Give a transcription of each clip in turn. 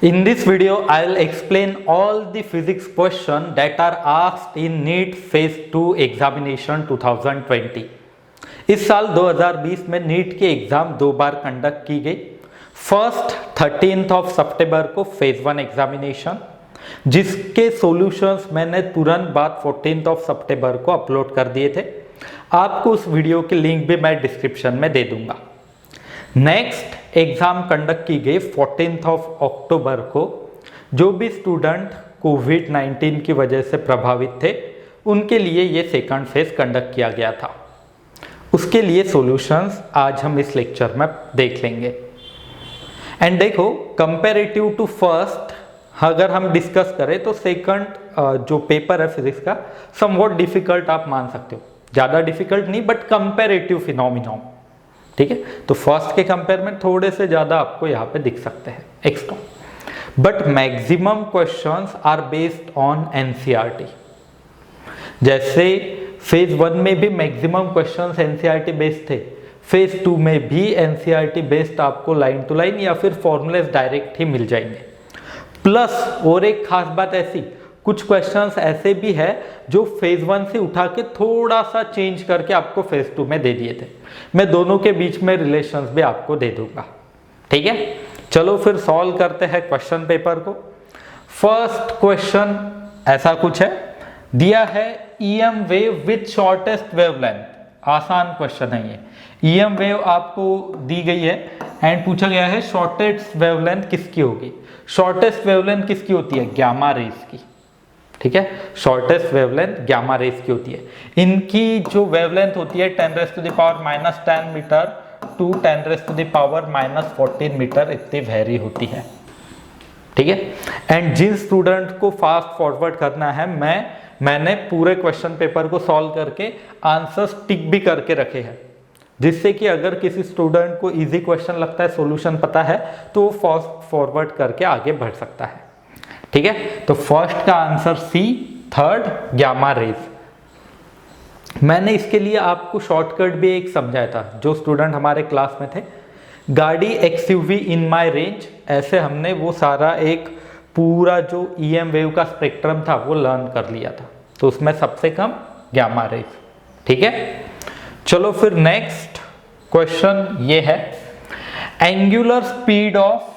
In this video, I'll explain all the physics questions that are asked in NEET Phase 2 Examination 2020। इस साल 2020 में NEET की exam दो बार conduct की गई। फर्स्ट 13 सितंबर को फेज 1 एग्जामिनेशन, जिसके सॉल्यूशंस मैंने तुरंत बाद 14 सितंबर को अपलोड कर दिए थे। आपको उस वीडियो की लिंक भी मैं डिस्क्रिप्शन में दे दूंगा। नेक्स्ट एग्जाम कंडक्ट की गई 14 अक्टूबर को। जो भी स्टूडेंट कोविड-19 की वजह से प्रभावित थे, उनके लिए ये सेकंड फेज कंडक्ट किया गया था। उसके लिए सॉल्यूशंस आज हम इस लेक्चर में देख लेंगे। एंड देखो, कंपैरेटिव टू फर्स्ट अगर हम डिस्कस करें तो सेकंड जो पेपर है फिजिक्स का समवॉट डिफिकल्ट आप मान सकते हो। ज़्यादा डिफिकल्ट नहीं, बट कंपैरेटिव फिनोमिनन, ठीक है। तो फर्स्ट के कंपेयर में थोड़े से ज़्यादा आपको यहाँ पे दिख सकते हैं extra, but maximum questions are based on NCERT. जैसे फेज 1 में भी मैक्सिमम क्वेश्चंस एनसीईआरटी बेस्ड थे, फेज 2 में भी एनसीईआरटी बेस्ड आपको लाइन टू लाइन या फिर फॉर्मूलेस डायरेक्ट ही मिल जाएंगे। प्लस और एक खास बात ऐसी, कुछ क्वेश्चंस ऐसे भी है जो फेज 1 से उठा के थोड़ा सा चेंज करके आपको फेज 2 में दे दिए थे। मैं दोनों के बीच में रिलेशंस भी आपको दे दूंगा, ठीक है। चलो फिर सॉल्व करते हैं क्वेश्चन पेपर को। फर्स्ट क्वेश्चन ऐसा कुछ है, दिया है EM wave with shortest wavelength. आसान क्वेश्चन है ये। ईएम वेव आपको दी गई है एंड पूछा गया है शॉर्टेस्ट वेवलेंथ किसकी होगी। शॉर्टेस्ट वेवलेंथ किसकी होती है? गामा रेज की, ठीक है। शॉर्टेस्ट वेवलेंथ गामा रेज की होती है। इनकी जो वेवलेंथ होती है 10⁻⁻10 मीटर टू 10⁻⁻14 मीटर इतनी वेरी होती है, ठीक है। एंड जिन स्टूडेंट को फास्ट फॉरवर्ड करना है, मैंने पूरे क्वेश्चन पेपर को सॉल्व करके आंसर्स टिक भी करके रखे हैं, जिससे कि अगर किसी स्टूडेंट को इजी क्वेश्चन लगता है, सॉल्यूशन पता है, तो वो फास्ट फॉरवर्ड करके आगे बढ़ सकता है, ठीक है। तो फर्स्ट का answer C, third gamma rays. मैंने इसके लिए आपको शॉर्टकट भी एक समझाया था, जो स्टूडेंट हमारे क्लास में थे। गाड़ी एक्सयूवी इन माय रेंज, ऐसे हमने वो सारा एक पूरा जो ईएम वेव का स्पेक्ट्रम था वो लर्न कर लिया था। तो उसमें सबसे कम गामा रेज, ठीक है। चलो फिर नेक्स्ट क्वेश्चन ये है, angular speed of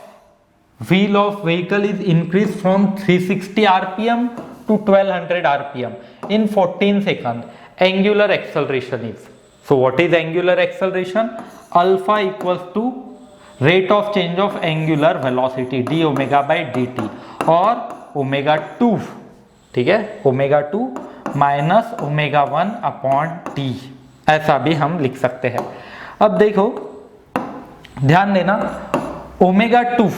wheel of vehicle is increased from 360 rpm to 1200 rpm in 14 seconds. Angular acceleration is, so what is angular acceleration? Alpha equals to rate of change of angular velocity d omega by dt और omega 2, ठीक है, omega 2 minus omega 1 upon t, ऐसा भी हम लिख सकते हैं। अब देखो, ध्यान देना, omega 2,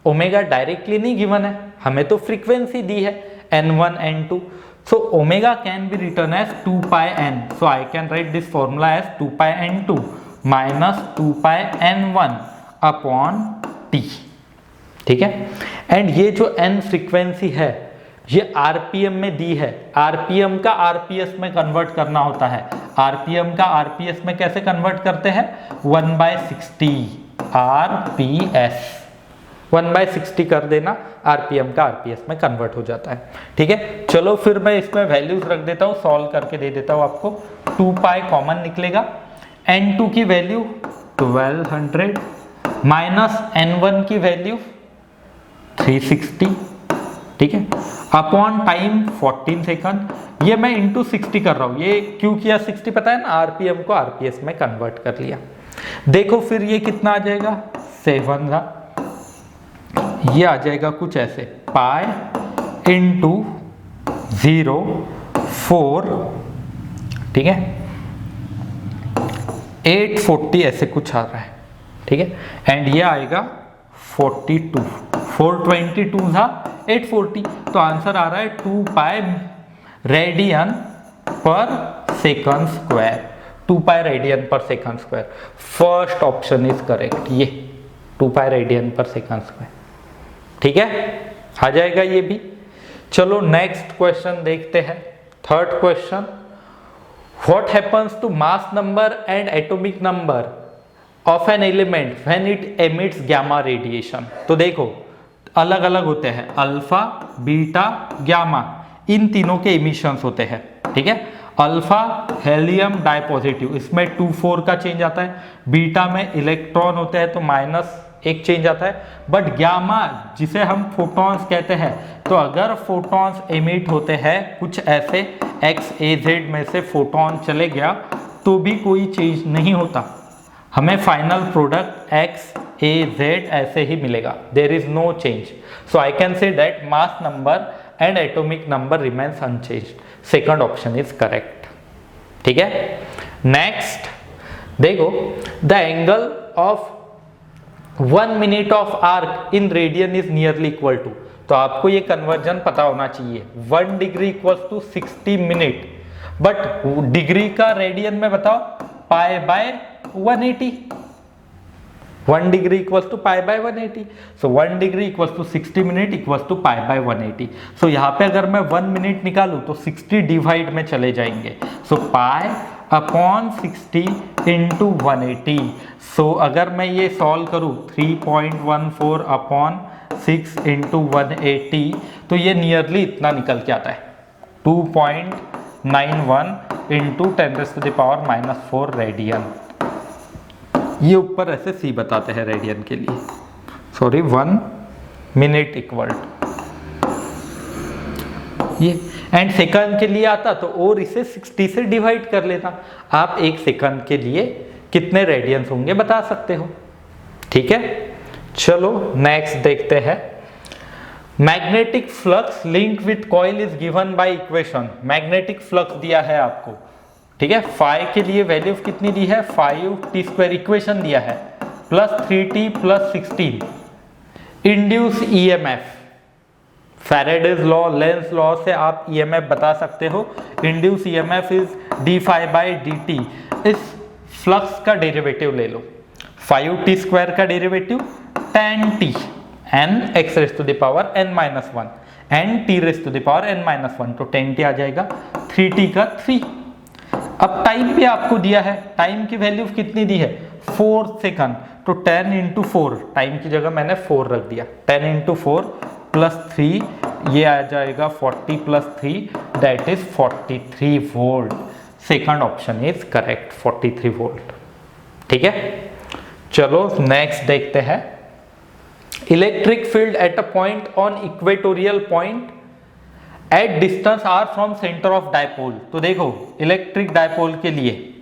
ओमेगा डायरेक्टली नहीं गिवन है, हमें तो फ्रीक्वेंसी दी है n1 n2। So omega can be written as 2 pi n, so I can write this formula as 2 pi n2 minus 2 pi n1 upon t, ठीक है। एंड ये जो n फ्रीक्वेंसी है ये आरपीएम में दी है। आरपीएम का आरपीएस में कन्वर्ट करना होता है। आरपीएम का आरपीएस में कैसे कन्वर्ट करते हैं? 1/60 आरपीएस, 1/60 कर देना, आरपीएम का आरपीएस में कन्वर्ट हो जाता है, ठीक है। चलो फिर मैं इसमें वैल्यूज रख देता हूँ, सॉल्व करके दे देता हूँ आपको। 2 पाई कॉमन निकलेगा, n2 की वैल्यू 1200 माइनस n1 की वैल्यू 360, ठीक है, अपॉन टाइम 14 सेकंड। ये मैं इंटू 60 कर रहा हूँ, ये क्यों किया 60 पता है ना, आरपीएम को आरपीएस में कन्वर्ट कर लिया। देखो फिर ये कितना आ जाएगा, 7 था, ये आ जाएगा कुछ ऐसे, पाई इंटू 0.4, ठीक है, 840 ऐसे कुछ आ रहा है, ठीक है। एंड ये आएगा 42, 422 था 840, तो आंसर आ रहा है 2 पाई रेडियन पर सेकंड स्क्वायर, 2 पाई रेडियन पर second square. First option is correct, ये 2 पाई रेडियन पर सेकंड स्क्वायर, ठीक है, आ जाएगा ये भी। चलो नेक्स्ट क्वेश्चन देखते हैं, third question, what happens to mass number and atomic number of an element when it emits gamma radiation. तो देखो, अलग अलग होते हैं, अल्फा, बीटा, गामा, इन तीनों के इमिशंस होते हैं। ठीक है, अल्फा हेलियम डाइपॉजिटिव, इसमें 2,4 का चेंज आता है। बीटा में इलेक्ट्रॉन होते हैं तो -1 चेंज आता है। बट गामा जिसे हम फोटॉन्स कहते हैं, तो अगर फोटॉन्स एमिट होते हैं कुछ ऐसे XAZ में से फोटॉन चले गया तो भी कोई चेंज नहीं होता, हमें फाइनल प्रोडक्ट XAZ ऐसे ही मिलेगा, there is no change. So I can say that mass number and atomic number remains unchanged. Second option is correct. ठीक है, नेक्स्ट देखो, the angle of 1 minute of arc in radian is nearly equal to, तो आपको ये conversion पता होना चाहिए। 1 degree equals to 60 minute, but degree का रेडियन में बताओ, pi by 180। 1 degree equals to pi by 180, so 1 degree equals to 60 minute equals to pi by 180। So यहाँ पे अगर मैं 1 मिनट निकालूं तो 60 डिवाइड में चले जाएंगे, सो पाई अपॉन 60 इंटू 180। सो अगर मैं ये सॉल्व करूँ 3.14 अपॉन 6 इंटू 180, तो ये नियरली इतना निकल के आता है, 2.91 इंटू 10⁻⁻4 रेडियन। ये ऊपर ऐसे सी बताते हैं रेडियन के लिए, सॉरी 1 मिनट इक्वल ये, एंड सेकंड के लिए आता तो और इसे 60 से डिवाइड कर लेता, आप एक सेकंड के लिए कितने रेडियंस होंगे बता सकते हो। ठीक है, चलो नेक्स्ट देखते हैं। Magnetic flux link with coil is given by equation. Magnetic flux दिया है आपको, ठीक है, फाई के लिए वैल्यू कितनी दी है, 5t², इक्वेशन दिया है, plus 3t plus 16। Induce EMF, Faraday's law, Lenz law से आप EMF बता सकते हो। Induce EMF is d∅/dt। इस फ्लक्स का डेरिवेटिव ले लो, 5t² का derivative tan t, n x⁻n−1 n t⁻n−1, तो 10t आ जाएगा, 3t का 3। अब टाइम भी आपको दिया है, टाइम की वैल्यू कितनी दी है, 4 सेकंड, तो 10 इंटू 4, टाइम की जगह मैंने 4 रख दिया, 10 इंटू 4 प्लस 3, ये आ जाएगा 40 plus 3, that is 43 volt. Second option is correct, 43 volt. ठीक है, चलो नेक्स्ट देखते हैं। Electric field at a point on equatorial point at distance R from centre of dipole. तो देखो, इलेक्ट्रिक डायपोल के लिए,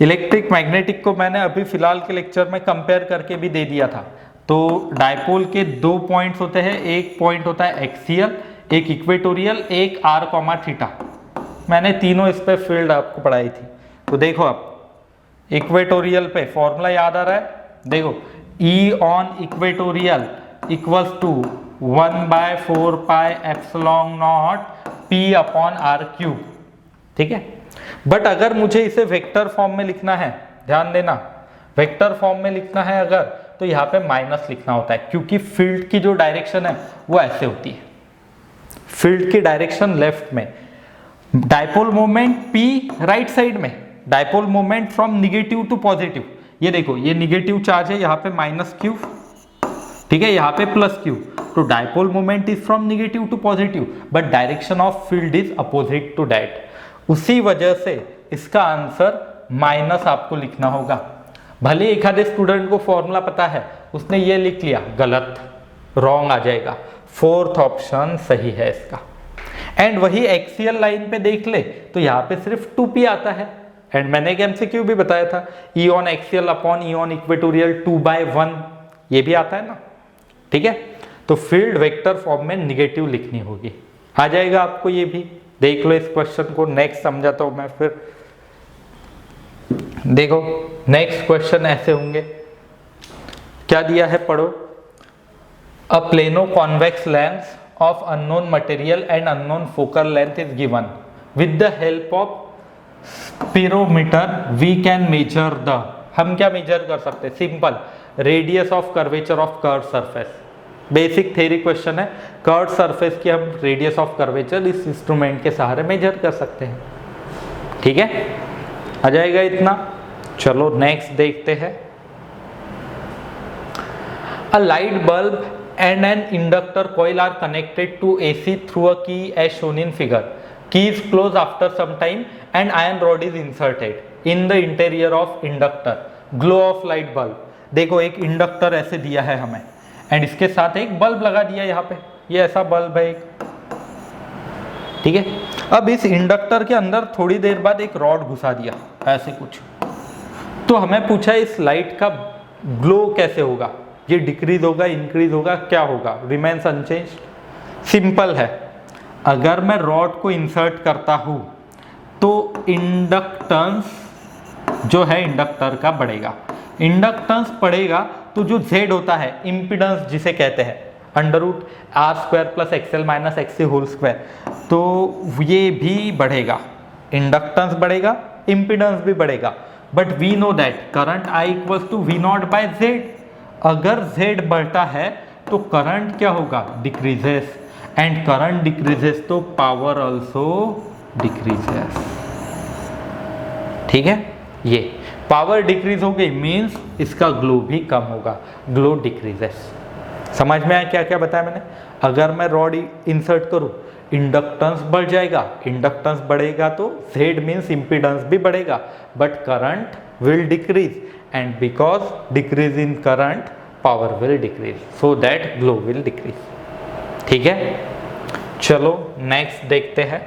इलेक्ट्रिक मैग्नेटिक को मैंने अभी फिलहाल के लेक्चर में कंपेयर करके भी दे दिया था। तो डायपोल के 2 पॉइंट्स होते हैं, एक पॉइंट होता है एक्सियल, एक इक्वेटोरियल, एक r, θ। मैंने तीनों इस पे फील्ड आपको पढ़ाई थी। तो देखो, आप इक्वेटोरियल पे फॉर्मूला याद आ रहा है, देखो E on equatorial equals to 1/4 pi epsilon naught P upon r³। ठीक है, बट अगर मुझे इसे वेक्टर फॉर्म में लिखना है, ध्यान देना, वेक्टर फॉर्म में लिखना है अगर, तो यहाँ पे माइनस लिखना होता है, क्योंकि फील्ड की जो डायरेक्शन है वो ऐसे होती है, फील्ड की डायरेक्शन लेफ्ट में, dipole moment P right side में, dipole moment from negative to positive. ये देखो, ये निगेटिव चार्ज है, यहाँ पे -q, ठीक है, यहाँ पे +q, तो dipole moment is from negative to positive, but direction of field is opposite to that. उसी वजह से इसका आंसर माइनस आपको लिखना होगा। भले एक आधे स्टूडेंट को फॉर्मूला पता है, उसने ये लिख लिया, गलत, रॉन्ग आ जाएगा। फोर्थ ऑप्शन सही है इसका। एंड वही एक्सियल लाइन पे देख ले तो यहाँ पे सिर्फ 2p आता है, एंड मैंने एक MCQ भी बताया था, E on axial upon E on equatorial 2/1, ये भी आता है ना। ठीक है, तो फील्ड वेक्टर फॉर्म में निगेटिव लिखनी होगी, आ जाएगा आपको ये भी। देख लो इस क्वेश्चन को, नेक्स्ट समझाता हूं मैं फिर। देखो नेक्स्ट क्वेश्चन ऐसे होंगे, क्या दिया है पढ़ो। A plano convex lens of unknown material and unknown focal length is given with the help of spherometer we can measure the, हम क्या मेजर कर सकते हैं, simple, radius of curvature of curve surface. Basic theory question है, curve surface की हम radius of curvature इस instrument के सहारे मेजर कर सकते हैं। ठीक है, आ जाएगा इतना। चलो नेक्स्ट देखते हैं। A light bulb and an inductor coil are connected to AC through a key as shown in figure. Key is closed after some time and iron rod is inserted in the interior of inductor. Glow of light bulb. देखो एक inductor ऐसे दिया है हमें and इसके साथ एक bulb लगा दिया यहाँ पे, ये ऐसा बल्ब है एक, ठीक है। अब इस इंडक्टर के अंदर थोड़ी देर बाद एक रॉड घुसा दिया ऐसे कुछ, तो हमें पूछा इस लाइट का ग्लो कैसे होगा, ये डिक्रीज होगा, इंक्रीज होगा, क्या होगा, रिमेन्स अनचेंज्ड। सिंपल है, अगर मैं रॉड को इंसर्ट करता हूं तो इंडक्टेंस जो है इंडक्टर का बढ़ेगा, इंडक्टेंस बढ़ेगा तो जो Z होता है इम्पीडेंस जिसे कहते हैं √R² + XL - XC whole square, तो ये भी बढ़ेगा, इंडक्टेंस बढ़ेगा, इम्पीडेंस भी बढ़ेगा। But we know that current I = V0/Z। अगर Z बढ़ता है तो करंट क्या होगा, डिक्रीजेस, एंड करंट डिक्रीजेस तो पावर ऑल्सो डिक्रीजेस, ठीक है। ये पावर डिक्रीज हो गई मीन्स इसका ग्लो भी कम होगा, ग्लो डिक्रीजेस। समझ में आया क्या क्या बताया मैंने। अगर मैं रॉड इंसर्ट करूं इंडक्टेंस बढ़ जाएगा, इंडक्टेंस बढ़ेगा तो Z मीन्स इम्पीडेंस भी बढ़ेगा, but current will decrease, and because decrease in current power will decrease, so that glow will decrease, ठीक है। चलो नेक्स्ट देखते हैं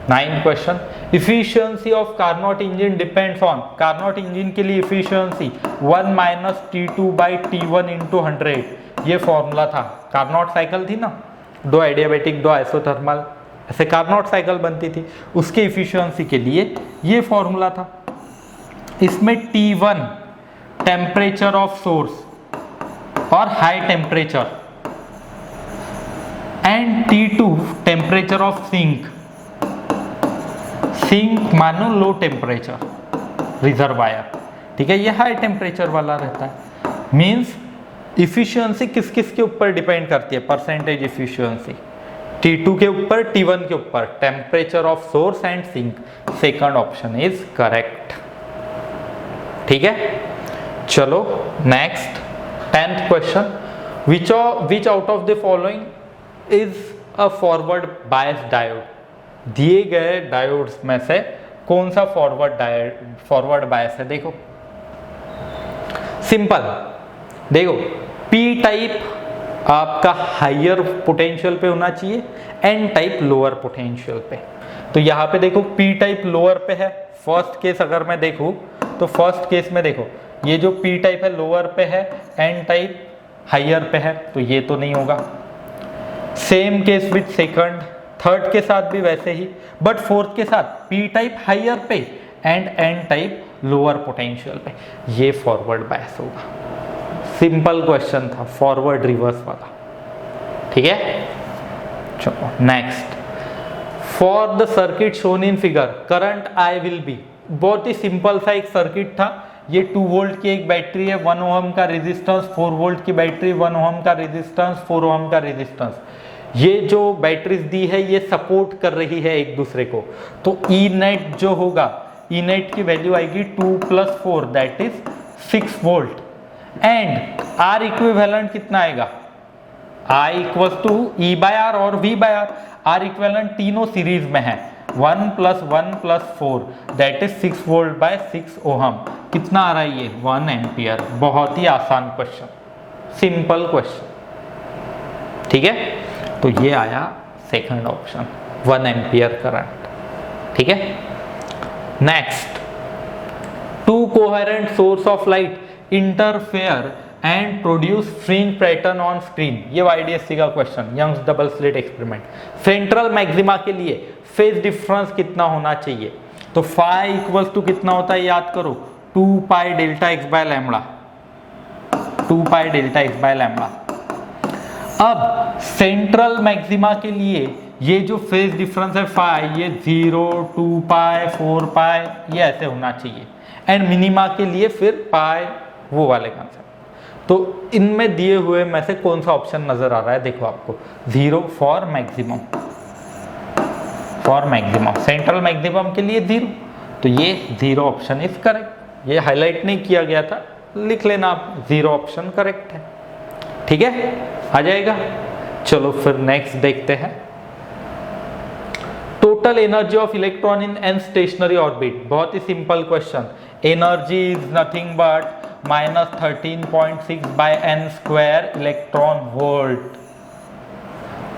9th question. Efficiency of Carnot engine depends on, Carnot engine के लिए efficiency 1 - T2/T1 × 100, ये फॉर्मूला था। Carnot cycle थी ना, 2 एडियाबैटिक 2 आइसोथर्मल, ऐसे कार्नोट साइकिल बनती थी, उसके इफिशियंसी के लिए ये फॉर्मूला था। इसमें T1 टेम्परेचर ऑफ सोर्स और high temperature, and T2 temperature of sink, sink मानो लो टेम्परेचर रिजर्वायर, ठीक है, ये हाई टेम्परेचर वाला रहता है। मींस इफिशियंसी किस किस के ऊपर डिपेंड करती है, परसेंटेज इफिशियंसी T2 के ऊपर, T1 के ऊपर, temperature of source and sink, second option is correct, ठीक है। चलो next 10th question. Which out of the following is a forward bias diode. दिए गए डायोड्स में से कौन सा फॉरवर्ड बायस है, देखो सिंपल, देखो पी टाइप आपका हाइयर पोटेंशियल पे होना चाहिए, एन टाइप लोअर पोटेंशियल पे। तो यहाँ पे देखो पी टाइप लोअर पे है, फर्स्ट केस अगर मैं देखूँ तो फर्स्ट केस में देखो ये जो पी टाइप है लोअर पे है, एन टाइप हाइयर पे है, तो ये तो नहीं होगा। Same case with second, third के साथ भी वैसे ही, बट फोर्थ के साथ पी टाइप हाइयर पे and N type lower potential पे, ये फॉरवर्ड बायस होगा। सिंपल क्वेश्चन था, फॉरवर्ड रिवर्स वाला, ठीक है। चलो next. For the circuit shown in figure current I will be, बहुत ही सिंपल सा एक सर्किट था। ये 2 वोल्ट की एक बैटरी है, 1 ओम का रेजिस्टेंस, 4 वोल्ट की बैटरी, 1 ओम का रेजिस्टेंस, 4 ओम का रेजिस्टेंस। ये जो बैटरीज दी है ये सपोर्ट कर रही है एक दूसरे को, तो ई नेट जो होगा, ई नेट की वैल्यू आएगी 2 + 4 that is 6 volt, and R equivalent कितना आएगा, I = E/R और V/R। आर इक्विवेलेंट तीनों सीरीज में है, 1 + 1 + 4 दैट इज 6 V/6 ओहम। कितना आ रहा है ये, 1 एम्पियर। बहुत ही आसान क्वेश्चन, सिंपल क्वेश्चन, ठीक है। तो ये आया सेकंड ऑप्शन, 1 एम्पियर करंट, ठीक है। Next, 2 coherent source of light interfere and produce fringe pattern on screen, ये YDSC का क्वेश्चन, Young's double slit experiment. Central maxima के लिए फेज डिफरेंस कितना होना चाहिए, तो फाई = कितना होता है याद करो, 2π ΔX/λ, 2π ΔX/λ। अब सेंट्रल मैक्सिमा के लिए ये जो फेज डिफरेंस है फाई, ये 0, 2π, 4π, ये ऐसे होना चाहिए, एंड मिनिमा के लिए फिर पाई, वो वाले कंसेप्ट। तो इनमें दिए हुए में से कौन सा ऑप्शन नजर आ रहा है, देखो आपको 0 for maximum, for maximum, central maximum के लिए 0, तो ये 0 ऑप्शन इज करेक्ट। ये हाईलाइट नहीं किया गया था, लिख लेना आप, 0 ऑप्शन करेक्ट है। ठीक है, आ जाएगा। चलो फिर नेक्स्ट देखते हैं। Total energy of electron in an stationary orbit, बहुत ही simple question. Energy is nothing but -13.6 by n square electron volt.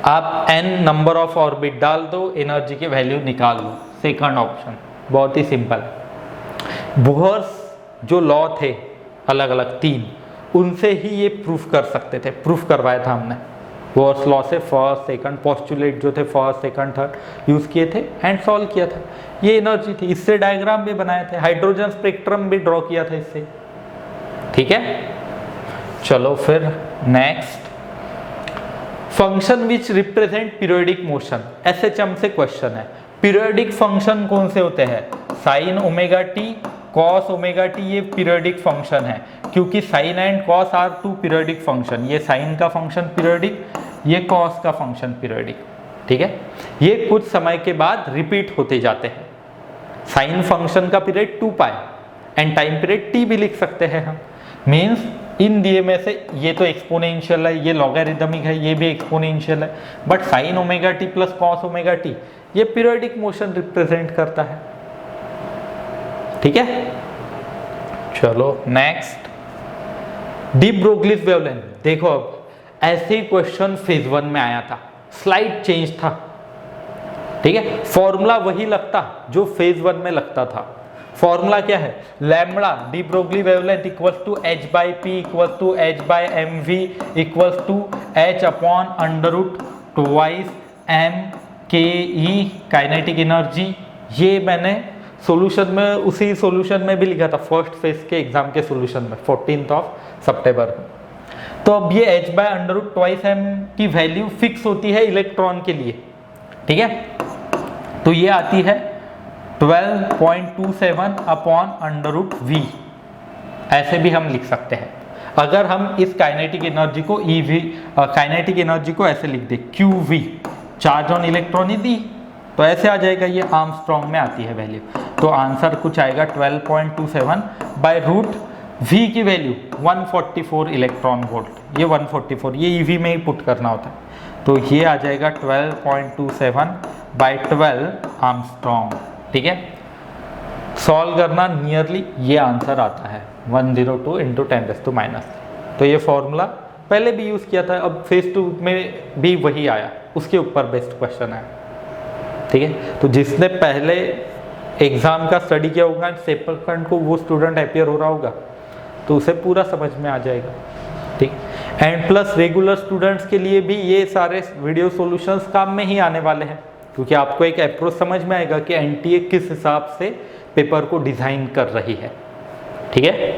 आप n नंबर ऑफ ऑर्बिट डाल दो, एनर्जी की वैल्यू निकाल लो, सेकंड ऑप्शन, बहुत ही सिंपल। बोहर्स जो लॉ थे अलग अलग 3, उनसे ही ये प्रूफ कर सकते थे, प्रूफ करवाया था हमने। बोहर्स लॉ से फर्स्ट सेकंड पोस्टुलेट जो थे फर्स्ट सेकंड थर्ड यूज किए थे एंड सॉल्व किया था। ये एनर्जी थी, इससे डायग्राम भी बनाए थे, हाइड्रोजन स्पेक्ट्रम भी ड्रॉ किया था इससे, ठीक है। चलो फिर next, function which represent periodic motion, SHM से क्वेश्चन है। पीरियोडिक फंक्शन कौन से होते हैं? Sine omega T, cos omega T, ये पीरियोडिक फंक्शन है, क्योंकि sine and cos are two periodic function. ये साइन का फंक्शन पीरियोडिक, ये कॉस का फंक्शन पीरियोडिक, ठीक है। ये कुछ समय के बाद रिपीट होते जाते हैं। साइन फंक्शन का period 2π and time period t भी लिख सकते हैं हम। मीन्स इन दिए में से ये तो एक्सपोनेंशियल है, ये लॉगरिदमिक है, ये भी एक्सपोनेंशियल है, but sign omega T plus cos omega T ये पीरियोडिक मोशन रिप्रेजेंट करता है, ठीक है। चलो नेक्स्ट, डी ब्रोगलीज वेवलेंथ। देखो अब ऐसे ही क्वेश्चन फेज 1 में आया था, स्लाइड चेंज था, ठीक है। फॉर्मूला वही लगता जो फेज 1 में लगता था। फॉर्मूला क्या है? Lambda de Broglie wavelength equals to h by P equals to h by M V equals to h upon under root twice M K E kinetic energy. ये मैंने सॉल्यूशन में, उसी सॉल्यूशन में भी लिखा था फर्स्ट फेज के exam के सॉल्यूशन में 14 सितंबर को। तो अब ये h by under root twice M की वैल्यू फिक्स होती है इलेक्ट्रॉन के लिए, ठीक है। तो ये आती है 12.27 अपॉन अंडर रूट वी, ऐसे भी हम लिख सकते हैं। अगर हम इस काइनेटिक एनर्जी को EV, काइनेटिक एनर्जी को ऐसे लिख दे QV, चार्ज ऑन इलेक्ट्रॉन ही दी, तो ऐसे आ जाएगा, ये आर्मस्ट्रॉन्ग में आती है वैल्यू। तो आंसर कुछ आएगा 12.27 बाय रूट V की वैल्यू 144 इलेक्ट्रॉन वोल्ट। ये 144 ये EV में ही पुट करना होता है, तो ये आ जाएगा 12.27 बाय 12 आर्मस्ट्रॉन्ग, ठीक है। सॉल्व करना नियरली ये आंसर आता है 102 इंटू 10⁻⁻। तो ये फॉर्मूला पहले भी यूज़ किया था, अब फेज 2 में भी वही आया, उसके ऊपर बेस्ट क्वेश्चन है, ठीक है। तो जिसने पहले एग्जाम का स्टडी किया होगा, सेकंड को वो स्टूडेंट अपियर हो रहा होगा, तो उसे पूरा समझ में आ जाएगा, ठीक। एंड प्लस रेगुलर स्टूडेंट्स के लिए भी ये सारे वीडियो सॉल्यूशंस काम में ही आने वाले हैं, क्योंकि आपको एक अप्रोच समझ में आएगा कि एनटीए किस हिसाब से पेपर को डिज़ाइन कर रही है, ठीक है।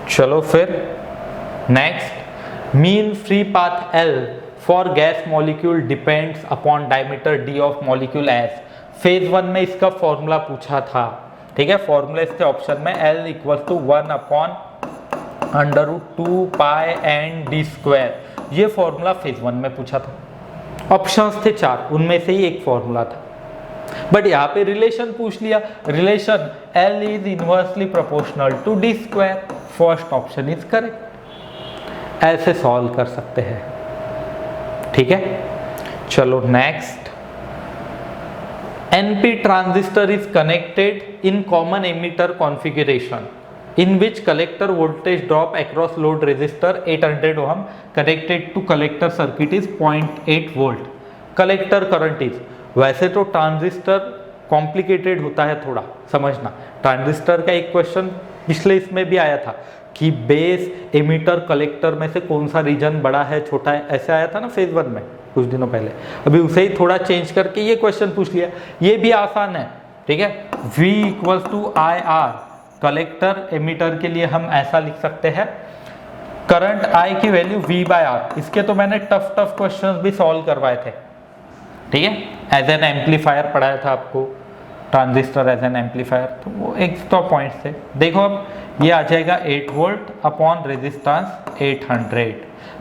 चलो फिर next, mean free path L for gas molecule depends upon diameter D of molecule S। Phase 1 में इसका फॉर्मूला पूछा था, ठीक है। फॉर्मूला इसके ऑप्शन में L equal to 1 upon under root 2π and D square, ये फॉर्मूला फेज 1 में पूछा था। ऑप्शंस थे 4, उनमें से ही एक फॉर्मूला था, बट यहाँ पे रिलेशन पूछ लिया। Relation L is inversely proportional to D square, first option is correct. ऐसे सॉल्व कर सकते हैं, ठीक है। चलो next, NP transistor is connected in common emitter configuration in which collector voltage drop across load resistor 800 ohm connected to collector circuit is 0.8 volt. collector current is, वैसे तो transistor complicated होता है थोड़ा समझना। ट्रांजिस्टर का एक क्वेश्चन पिछले इसमें भी आया था कि बेस एमिटर कलेक्टर में से कौन सा रीजन बड़ा है छोटा है, ऐसे आया था ना फेज 1 में कुछ दिनों पहले। अभी उसे ही थोड़ा चेंज करके ये क्वेश्चन पूछ लिया, ये भी आसान है, ठीक है। V equals to IR, collector emitter के लिए हम ऐसा लिख सकते हैं, करंट I की वैल्यू V/R। इसके तो मैंने टफ क्वेश्चंस भी सॉल्व करवाए थे, ठीक है। एज एन एम्पलीफायर पढ़ाया था आपको, ट्रांजिस्टर एज एन एम्पलीफायर, तो वो एक्स्ट्रा पॉइंट्स थे। देखो अब ये आ जाएगा 8 वोल्ट अपॉन रेजिस्टेंस 800,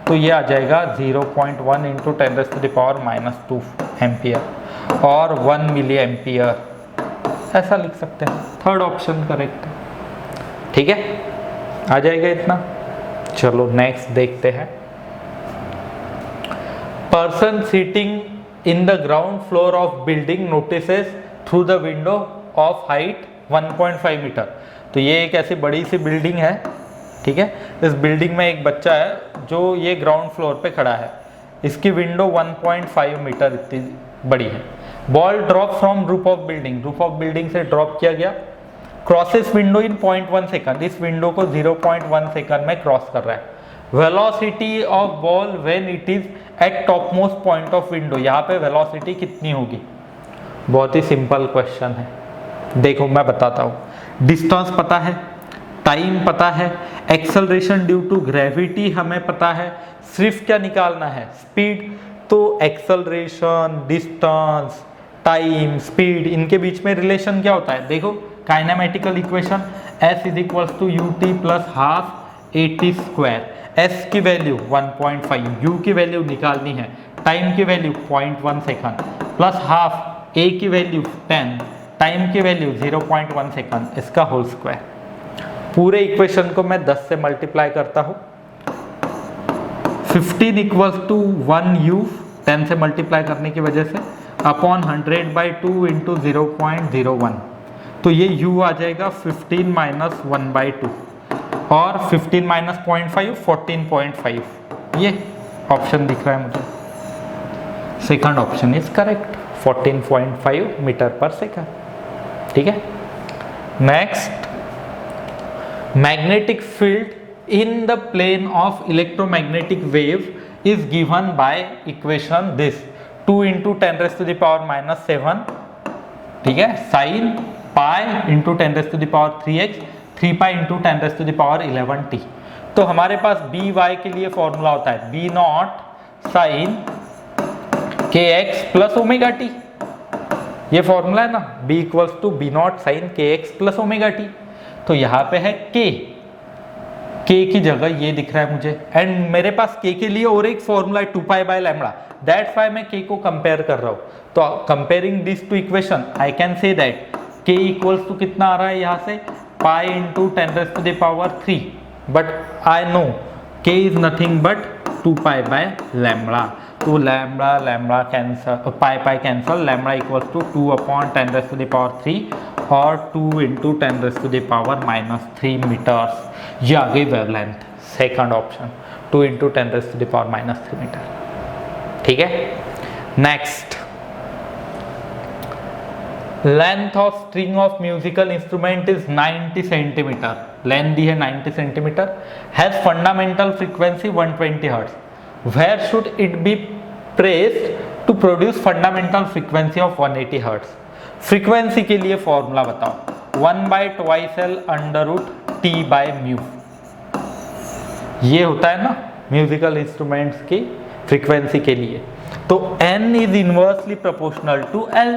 तो ये आ जाएगा 0.1 इंटू 10⁻⁻² एम्पियर और 1 मिली एम्पियर, ऐसा लिख सकते हैं। थर्ड ऑप्शन करेक्ट है, ठीक है, आ जाएगा इतना। चलो नेक्स्ट देखते हैं। person sitting in the ground floor of building notices through the window of height 1.5 metre. तो ये एक ऐसी बड़ी सी बिल्डिंग है, ठीक है। इस बिल्डिंग में एक बच्चा है जो ये ग्राउंड फ्लोर पे खड़ा है, इसकी विंडो 1.5 मीटर इतनी बड़ी है। Ball drop from roof of building से ड्रॉप किया गया, क्रॉसेस विंडो इन 0.1 सेकंड, इस विंडो को 0.1 सेकंड में क्रॉस कर रहा है। Velocity of ball when it is eight top most point of window, यहाँ पे वेलोसिटी कितनी होगी? बहुत ही सिंपल क्वेश्चन है, देखो मैं बताता हूँ। डिस्टेंस पता है, टाइम पता है, एक्सेलरेशन ड्यू टू ग्रेविटी हमें पता है, सिर्फ क्या निकालना है? स्पीड। तो एक्सेलरेशन, डिस्टेंस, टाइम, स्पीड, इनके बीच में रिलेशन क्या होता है? देखो kinematical equation S is equals to ut plus half at square. S की वैल्यू 1.5, U की वैल्यू निकालनी है, टाइम की value 0.1 second plus half A की वैल्यू 10, टाइम की वैल्यू 0.1 सेकंड, इसका होल स्क्वायर। पूरे इक्वेशन को मैं 10 से मल्टीप्लाई करता हूँ। 15 इक्वल्स टू 1u, 10 से मल्टीप्लाई करने की वजह से, अपॉन 100/2 इंटू 0.01, तो ये u आ जाएगा 15 माइनस 1/2 और 15 माइनस 0.5 14.5। ये ऑप्शन दिख रहा है मुझे, second option is correct, 14.5 metre पर सेकंड, ठीक है। Next, magnetic field in the plane of electromagnetic wave is given by equation this, 2 into 10⁻⁻⁷, ठीक है, sine pi into 10⁻3x, 3 pi into 10⁻11t। तो हमारे पास बी वाई के लिए फॉर्मूला होता है B naught sine kx plus omega T, ये formula है ना, b equals to B naught sine kx plus omega T. तो यहाँ पे है k की जगह ये दिख रहा है मुझे, एंड मेरे पास k के लिए और एक फॉर्मूला है 2π/λ, दैट्स व्हाई मैं k को कंपेयर कर रहा हूँ। तो comparing this to equation I can say that k equals to कितना आ रहा है यहाँ से, pi into 10⁻3, but I know k is nothing but 2π/λ। तो lambda cancel, pi cancel, lambda equals to 2/10⁻3 और 2 इंटू 10⁻³ मीटर्स। ये आ गई wavelength, second option 2 into 10⁻³ metre, ठीक है। Next, length of string of musical instrument is 90 centimetre, length दी है 90 centimetre, has fundamental frequency 120 hertz, where should it be pressed to produce fundamental frequency of 180 hertz. Frequency के लिए formula बताओ, 1/2L √T/μ, ये होता है ना म्यूजिकल इंस्ट्रूमेंट्स की फ्रीक्वेंसी के लिए। तो n is inversely proportional to L,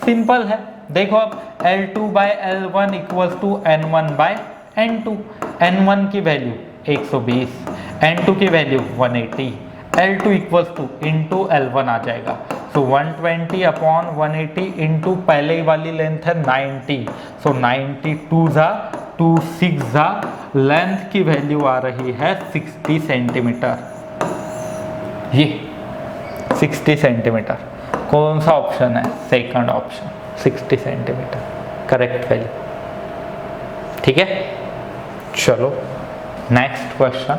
simple है, देखो अब L2/L1 equals to N1/N2, N1 की वैल्यू 120, N2 की value 180, L2 equals two into L1 आ जाएगा। सो 120 अपॉन 180 इंटू पहले वाली लेंथ है 90, सो 90 2 जा 2 6 जा, लेंथ की वैल्यू आ रही है 60 सेंटीमीटर, ये 60 सेंटीमीटर। कौन सा ऑप्शन है? Second option, 60 centimetre correct value, ठीक है। चलो next question,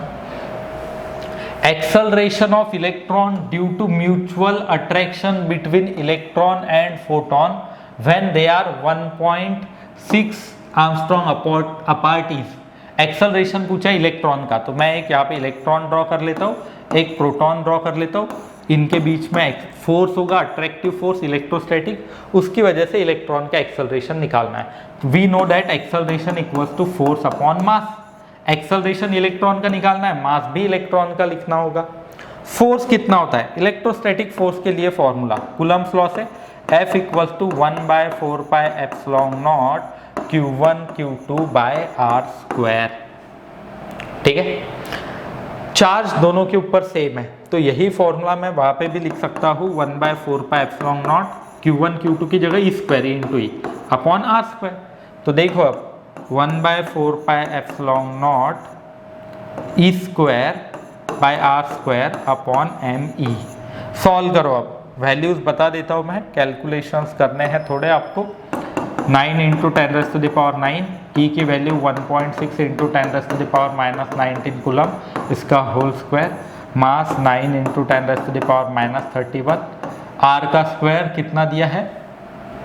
acceleration of electron due to mutual attraction between electron and photon when they are 1.6 Armstrong apart is। Acceleration पूछा इलेक्ट्रॉन का, तो मैं एक यहाँ पे इलेक्ट्रॉन ड्रॉ कर लेता हूँ, एक प्रोटॉन ड्रॉ कर लेता हूँ, इनके बीच में फोर्स होगा, अट्रैक्टिव फोर्स इलेक्ट्रोस्टैटिक, उसकी वजह से इलेक्ट्रॉन का एक्सेलरेशन निकालना है। We know that acceleration equals to force upon mass, acceleration electron का निकालना है, मास भी इलेक्ट्रॉन का लिखना होगा। फोर्स कितना होता है? इलेक्ट्रोस्टैटिक फोर्स के लिए फॉर्मूला कूलम्ब्स लॉ से F equals to 1/4πε0 Q1 Q2/r², ठीक है। चार्ज दोनों के ऊपर सेम है, तो यही फॉर्मूला मैं वहां पे भी लिख सकता हूँ, 1/4πε0 Q1 Q2 की जगह e square into e upon r²। तो देखो अब 1/4πε0 e square by r² upon m e। Solve करो। अब वैल्यूज बता देता हूँ मैं, कैलकुलेशंस करने हैं थोड़े आपको। 9 इंटू 10⁻⁹ ई की वैल्यू 1.6 इंटू 10⁻⁻19 कूलम, इसका whole square. Mass 9 into 10⁻31। R का स्क्वायर कितना दिया है,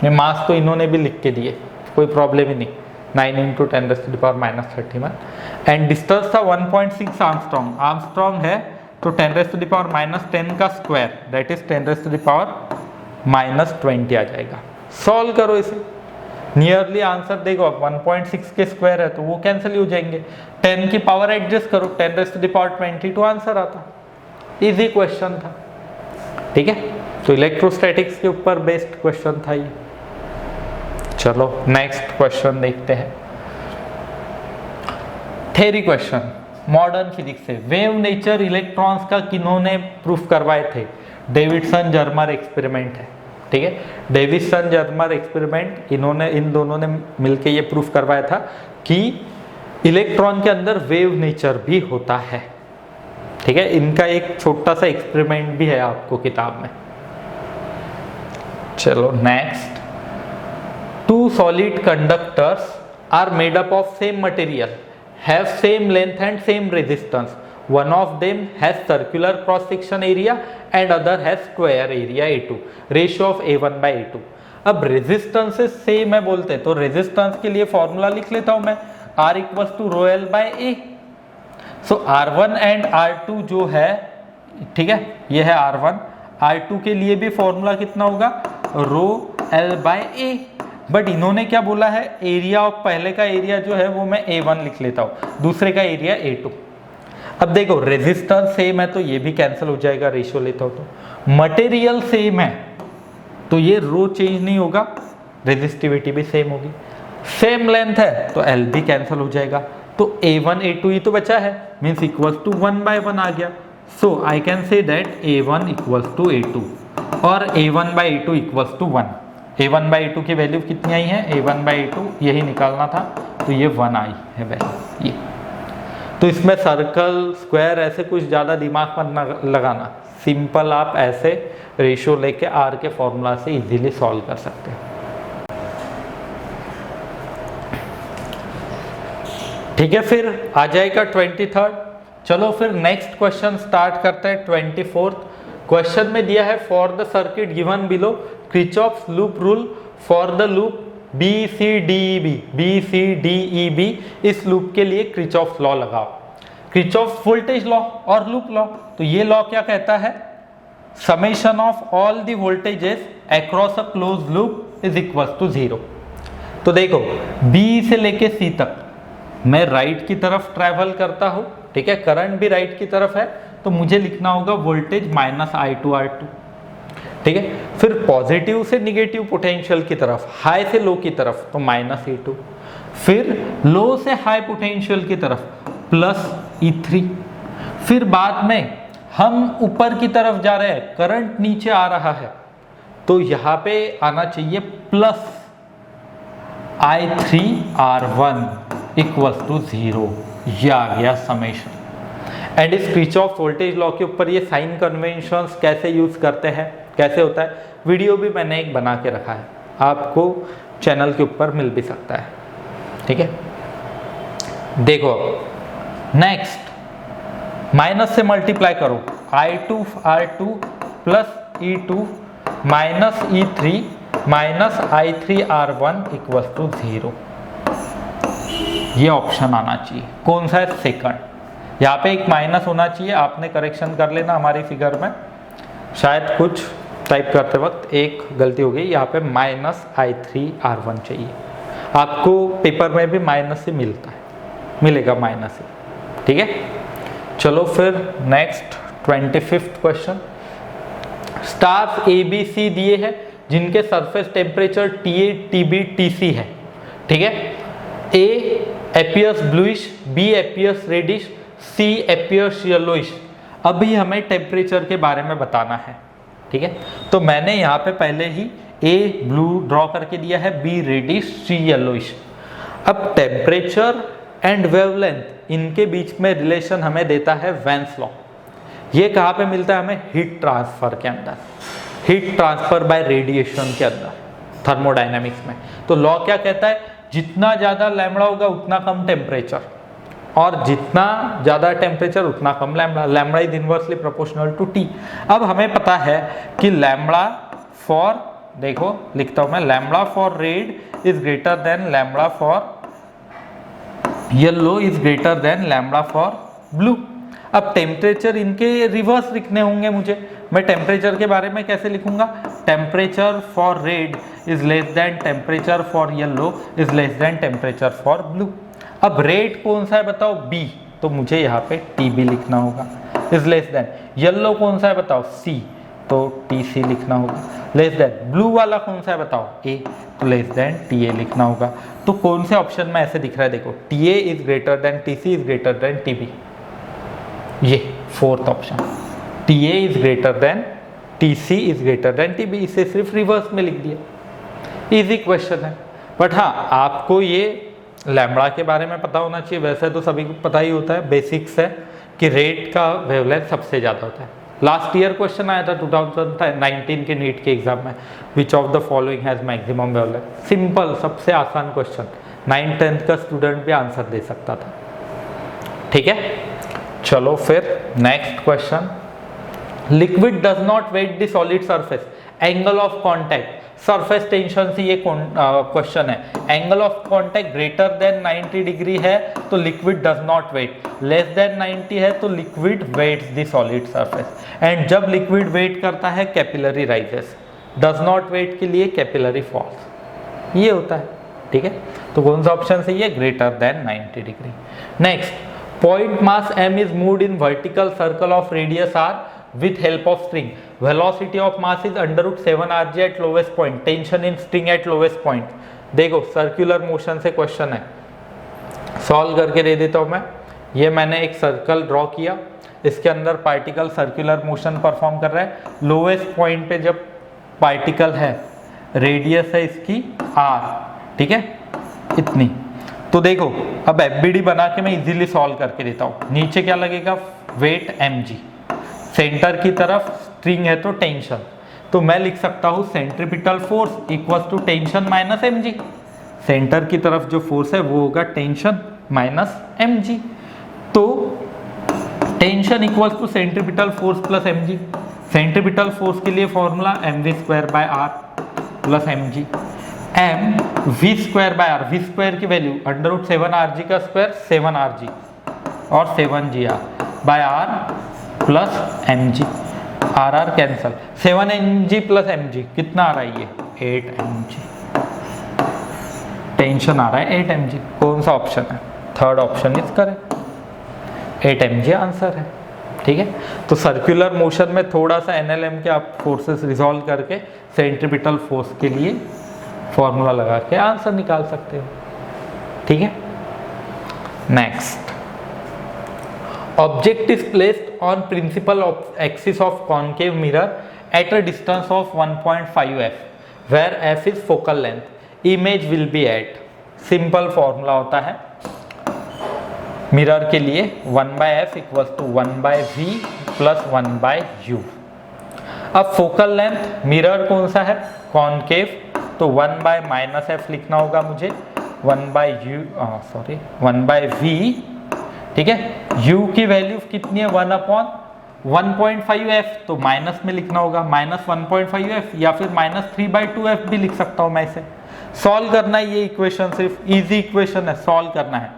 ये मास तो इन्होंने भी लिख के दिए, कोई प्रॉब्लम ही नहीं। 9 इंटू 10⁻31 एंड डिस्टेंस था 1.6 आर्मस्ट्रॉन्ग। आर्मस्ट्रॉन्ग है तो 10⁻10 का स्क्वायर दैट इज 10⁻⁻20 आ जाएगा। सॉल्व करो इसे, नियरली आंसर देखो। अब 1.6 के स्क्वायर है तो वो कैंसिल हो जाएंगे। 10 की पावर एडजस्ट करो, 10⁻22 आंसर आता। इजी क्वेश्चन था, ठीक है। तो इलेक्ट्रोस्टैटिक्स के ऊपर बेस्ड क्वेश्चन था ये। चलो नेक्स्ट क्वेश्चन देखते हैं। थ्योरी क्वेश्चन मॉडर्न फिजिक्स से। वेव नेचर इलेक्ट्रॉन्स का किन्होंने प्रूफ करवाए थे? डेविडसन जर्मर एक्सपेरिमेंट है, ठीक है। डेविडसन जर्मर एक्सपेरिमेंट इन दोनों ने मिलकर ये प्रूफ करवाया था कि इलेक्ट्रॉन के अंदर वेव नेचर भी होता है, ठीक है। इनका एक छोटा सा एक्सपेरिमेंट भी है आपको किताब में। चलो next. 2 solid conductors are made up of same material, have same length and same resistance. One of them has circular cross section area and other has square area A2. Ratio of A1 by A2. अब resistances same है बोलते हैं तो resistance के लिए formula लिख लेता हूं मैं, R equals to rho L by A. So R1 and R2 जो है, ठीक है, ये है R1। R2 के लिए भी फॉर्मूला कितना होगा, रो एल बाय ए। बट इन्होंने क्या बोला है, एरिया ऑफ पहले का एरिया जो है वो मैं A1 लिख लेता हूँ, दूसरे का एरिया A2। अब देखो रेजिस्टेंस सेम है तो ये भी कैंसिल हो जाएगा, रेशियो लेता हूँ तो। मटेरियल सेम है तो ये रो चेंज नहीं होगा, रेजिस्टिविटी भी सेम होगी। सेम लेंथ है तो L भी कैंसिल हो जाएगा, तो A1 A2 ही तो बचा है, मीन्स इक्वल्स टू 1/1 आ गया। So I can say that A1 equals to A2 और A1/A2 इक्वल्स टू 1। A1/A2 की वैल्यू कितनी आई है, A1/A2 यही निकालना था तो ये 1 आई है वैल्यू ये। तो इसमें सर्कल स्क्वायर ऐसे कुछ ज़्यादा दिमाग मत लगाना, सिंपल आप ऐसे रेशियो लेके R के फॉर्मूला से इजीली सॉल्व कर सकते हैं, ठीक है। फिर आ जाएगा 23rd। चलो फिर नेक्स्ट क्वेश्चन स्टार्ट करते हैं। 24th क्वेश्चन में दिया है for the circuit given below Kirchhoff's loop rule for the loop BCDEB। इस लूप के लिए किरचॉफ्स लॉ लगाओ। किरचॉफ्स वोल्टेज लॉ और लूप लॉ, तो ये लॉ क्या कहता है, summation of all the voltages across a close loop is equal to 0। तो देखो B से लेके C तक मैं राइट की तरफ ट्रैवल करता हूँ, ठीक है, करंट भी राइट की तरफ है तो मुझे लिखना होगा वोल्टेज -I2R2, ठीक है। फिर पॉजिटिव से निगेटिव पोटेंशियल की तरफ, हाई से लो की तरफ तो -E2, फिर लो से हाई पोटेंशियल की तरफ +E3। फिर बाद में हम ऊपर की तरफ जा रहे हैं, करंट नीचे आ रहा है तो यहाँ पे आना चाहिए +I3R1 इक्वल्स टू 0। ये आ गया समेशन। एंड इस किरचॉफ वोल्टेज लॉ के ऊपर ये साइन कन्वेंशंस कैसे यूज करते हैं, कैसे होता है, वीडियो भी मैंने एक बना के रखा है, आपको चैनल के ऊपर मिल भी सकता है, ठीक है। देखो नेक्स्ट माइनस से मल्टीप्लाई करो, I2R2 +E2 -E3 -I3R1 equals to 0। ये ऑप्शन आना चाहिए, कौन सा है, सेकंड। यहाँ पे एक माइनस होना चाहिए, आपने करेक्शन कर लेना हमारी फिगर में, शायद कुछ टाइप करते वक्त एक गलती हो गई, यहाँ पे -I3R1 चाहिए। आपको पेपर में भी माइनस से मिलता है, मिलेगा माइनस से, ठीक है। चलो फिर next 25th question. Stars ABC दिए हैं जिनके surface temperature TA, TB, TC है, ठीक है। A appears bluish, B appears reddish, C appears yellowish। अभी हमें टेम्परेचर के बारे में बताना है, ठीक है। तो मैंने यहाँ पे पहले ही A ब्लू ड्रॉ करके दिया है, B रेडिश, C येलोइश। अब टेम्परेचर एंड वेवलेंथ इनके बीच में रिलेशन हमें देता है वेन्स लॉ। ये कहाँ पे मिलता है हमें? हीट ट्रांसफर के अंदर, हीट ट्रांसफर बाय रेडिएशन के अंदर, थर्मोडायनेमिक्स में। तो लॉ क्या कहता है? जितना ज़्यादा लैम्बडा होगा उतना कम टेम्परेचर, और जितना ज़्यादा टेम्परेचर उतना कम lambda. Lambda is inversely proportional to T. अब हमें पता है कि लैम्बडा फॉर, देखो लिखता हूँ मैं, lambda for red is greater then lambda for yellow is greater then lambda for blue. अब टेम्परेचर इनके रिवर्स लिखने होंगे मुझे। मैं टेम्परेचर के बारे में कैसे लिखूंगा? Temperature for red is less than temperature for yellow is less than temperature for blue. अब रेड कौन सा है बताओ? बी, तो मुझे यहाँ पे टी बी लिखना होगा, इज लेस देन। येलो कौन सा है बताओ? सी, तो टी सी लिखना होगा, लेस देन। ब्लू वाला कौन सा है बताओ? ए, तो लेस देन टी ए लिखना होगा। तो कौन से ऑप्शन में ऐसे दिख रहा है? देखो, T A is greater than T C is greater than T B, ये fourth option, T A is greater than T C is greater than T B. इसे सिर्फ रिवर्स में लिख दिया, इजी क्वेश्चन है। बट हाँ, आपको ये लैम्बडा के बारे में पता होना चाहिए। वैसे तो सभी को पता ही होता है, बेसिक्स है कि रेड का वेवलेंथ सबसे ज़्यादा होता है। लास्ट ईयर क्वेश्चन आया था 2019 के नीट के एग्जाम में, विच of the following has maximum wavelength. Simple, सबसे आसान क्वेश्चन, 9th-10th का स्टूडेंट भी आंसर दे सकता था। ठीक है, चलो फिर next question. Liquid does not wet the solid surface, angle of contact, surface tension से ये क्वेश्चन है। Angle of contact greater than 90 degree है तो liquid does not wet, less than 90 है तो liquid wets the solid surface. And जब liquid wet करता है capillary rises, does not wet के लिए कैपिलरी फॉल्स, ये होता है। ठीक है, तो कौन सा ऑप्शन सही है? Greater than 90 degree. Next, point mass m is moved in vertical circle of radius r with help of string. Velocity of mass is under root 7 rg at lowest point. Tension in string at lowest point. देखो, circular motion से question है, solve करके दे देता हूँ मैं। ये मैंने एक सर्कल ड्रॉ किया, इसके अंदर पार्टिकल सर्कुलर मोशन परफॉर्म कर रहा है। लोवेस्ट पॉइंट पे जब पार्टिकल है, रेडियस है इसकी r, ठीक है, इतनी। तो देखो, अब एफबीडी बना के मैं इजीली सॉल्व करके देता हूँ। नीचे क्या लगेगा? वेट mg, सेंटर की तरफ स्ट्रिंग है तो टेंशन, तो मैं लिख सकता हूँ centripetal force equals to tension minus mg। Centre की तरफ जो फोर्स है वो होगा टेंशन माइनस mg, तो tension equals to centripetal force plus mg। Centripetal force के लिए formula mv²/r plus mg। m v square by r, v square की वैल्यू अंडर रूट 7rg का स्क्वायर 7rg और 7gr by r plus mg, r cancel, 7mg plus mg कितना आ रहा है? ये 8mg। टेंशन आ रहा है 8mg। कौन सा ऑप्शन है? Third option is correct, 8mg answer है। ठीक है, तो सर्कुलर मोशन में थोड़ा सा NLM के आप फोर्सेस रिजॉल्व करके सेंट्रीपिटल फोर्स के लिए फॉर्मूला लगा के आंसर निकाल सकते हो। ठीक है, next, object is placed on principal axis of concave mirror at a distance of 1.5 f where f is focal length, image will be at. Simple formula होता है मिरर के लिए, 1/f equals to 1/v plus 1/u। अब focal length mirror कौन सा है? Concave, तो 1/-f लिखना होगा मुझे, 1/v। ठीक है, u की वैल्यू कितनी है? 1/1.5f, तो माइनस में लिखना होगा, माइनस 1.5f, या फिर माइनस 3/2f भी लिख सकता हूँ मैं इसे। सॉल्व करना है ये इक्वेशन, सिर्फ इजी इक्वेशन है, सॉल्व करना है।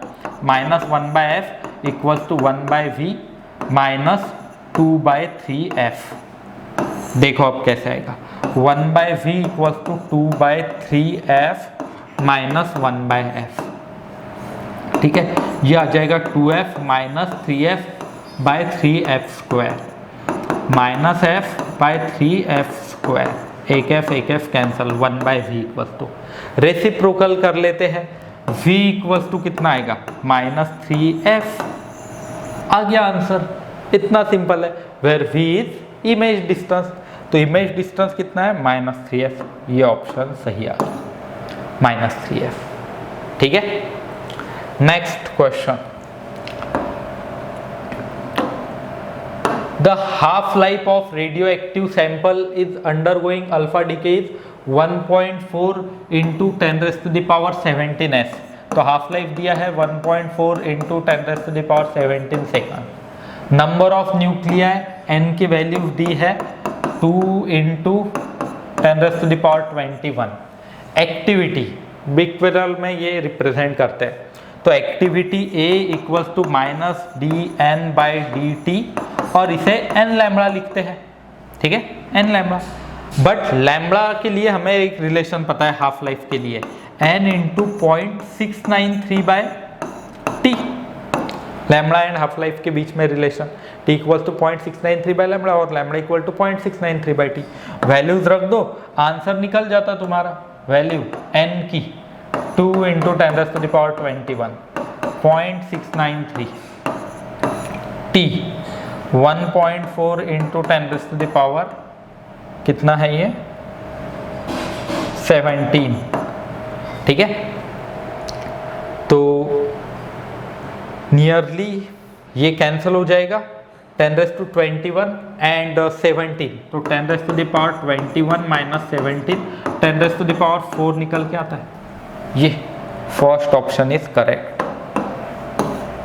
Minus 1/f equals to 1/v minus 2/3f। देखो अब कैसे आएगा, 1/v equals to 2/3f minus 1/f। ठीक है, ये आ जाएगा 2f minus 3f by 3f square minus f by 3f square, एक f cancel, 1/v equals to, reciprocal कर लेते हैं, v इक्वल्स टू कितना आएगा? Minus 3f। आ गया आंसर, इतना सिंपल है। Where v is image distance, तो इमेज डिस्टेंस कितना है? Minus 3f। ये ऑप्शन सही आ गया, माइनस 3f। ठीक है, next question, the The half-life of radioactive sample is undergoing alpha decay is 1.4 into 10 raised to the power 17 s. तो half life दिया है 1.4 into 10 raised to the power 17 second. Number of nuclei n की value दी है 2 into 10 raised to the power 21। Activity becquerel में ये represent करते हैं, तो activity A equals to minus D N by D T, और इसे n लैम्बडा लिखते हैं, ठीक है, n लैम्बडा। बट लैम्बडा के लिए हमें एक रिलेशन पता है हाफ लाइफ के लिए, n into 0.693 by T. Lambda and half life के बीच में relation t equals to 0.693 by lambda और lambda equal to 0.693 by T. Values रख दो, आंसर निकल जाता तुम्हारा। वैल्यू n की 2 into 10 raised to the power 21, 0.693, t 1.4 into 10 raised to the power कितना है ये 17, ठीक है। तो नियरली ये कैंसिल हो जाएगा, 10 raised to 21 एंड 17, तो 10 raised to the power 21 minus 17, 10 raised to the power 4 निकल के आता है। ये first option is correct,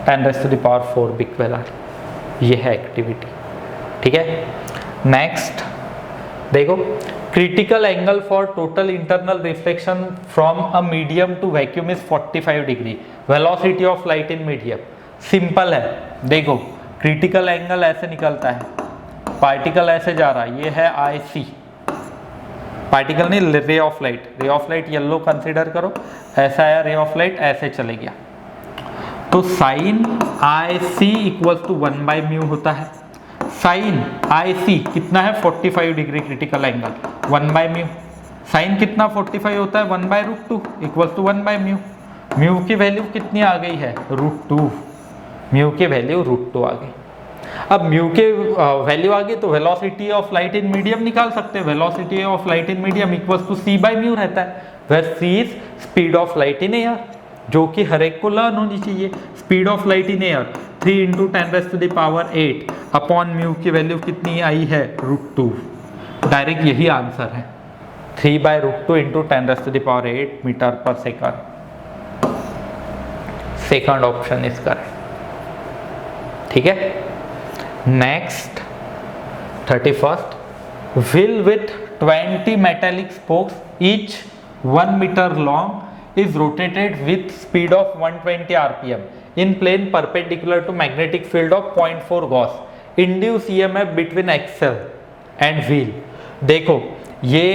10 raised to the power 4 becquerel, ये है एक्टिविटी, ठीक है। नेक्स्ट देखो, critical angle for total internal reflection from a medium to vacuum is 45 degree, velocity of light in medium. Simple है, देखो क्रिटिकल एंगल ऐसे निकलता है, पार्टिकल ऐसे जा रहा है, ये है आई सी, पार्टिकल नहीं ray of light, ray of light yellow consider करो, ऐसा आया रे ऑफ लाइट, ऐसे चले गया, तो sine I C equals to 1 by mu होता है। साइन आई सी कितना है 45 degree critical angle, 1 by mu. Sine कितना 45 होता है 1 by root 2 equals to 1 by mu. Mu की वैल्यू कितनी आ गई है √2, म्यू की वैल्यू √2 आ गई। अब म्यू के वैल्यू आ गई तो velocity of light in medium निकाल सकते हैं, velocity of light in medium equals to c by mu रहता है, where c is speed of light in air, जो कि हर एक को लर्न होनी चाहिए। Speed of light in air 3 into 10 raised to the power 8 upon mu की वैल्यू कितनी आई है √2, डायरेक्ट यही आंसर है, 3 by √2 into 10 raised to the power 8 metre पर second. Second option is correct, ठीक है। Next 31st, wheel with 20 metallic spokes each 1 meter long is rotated with speed of 120 rpm in plane perpendicular to magnetic field of 0.4 Gauss. Induce EMF between axle and wheel. देखो ये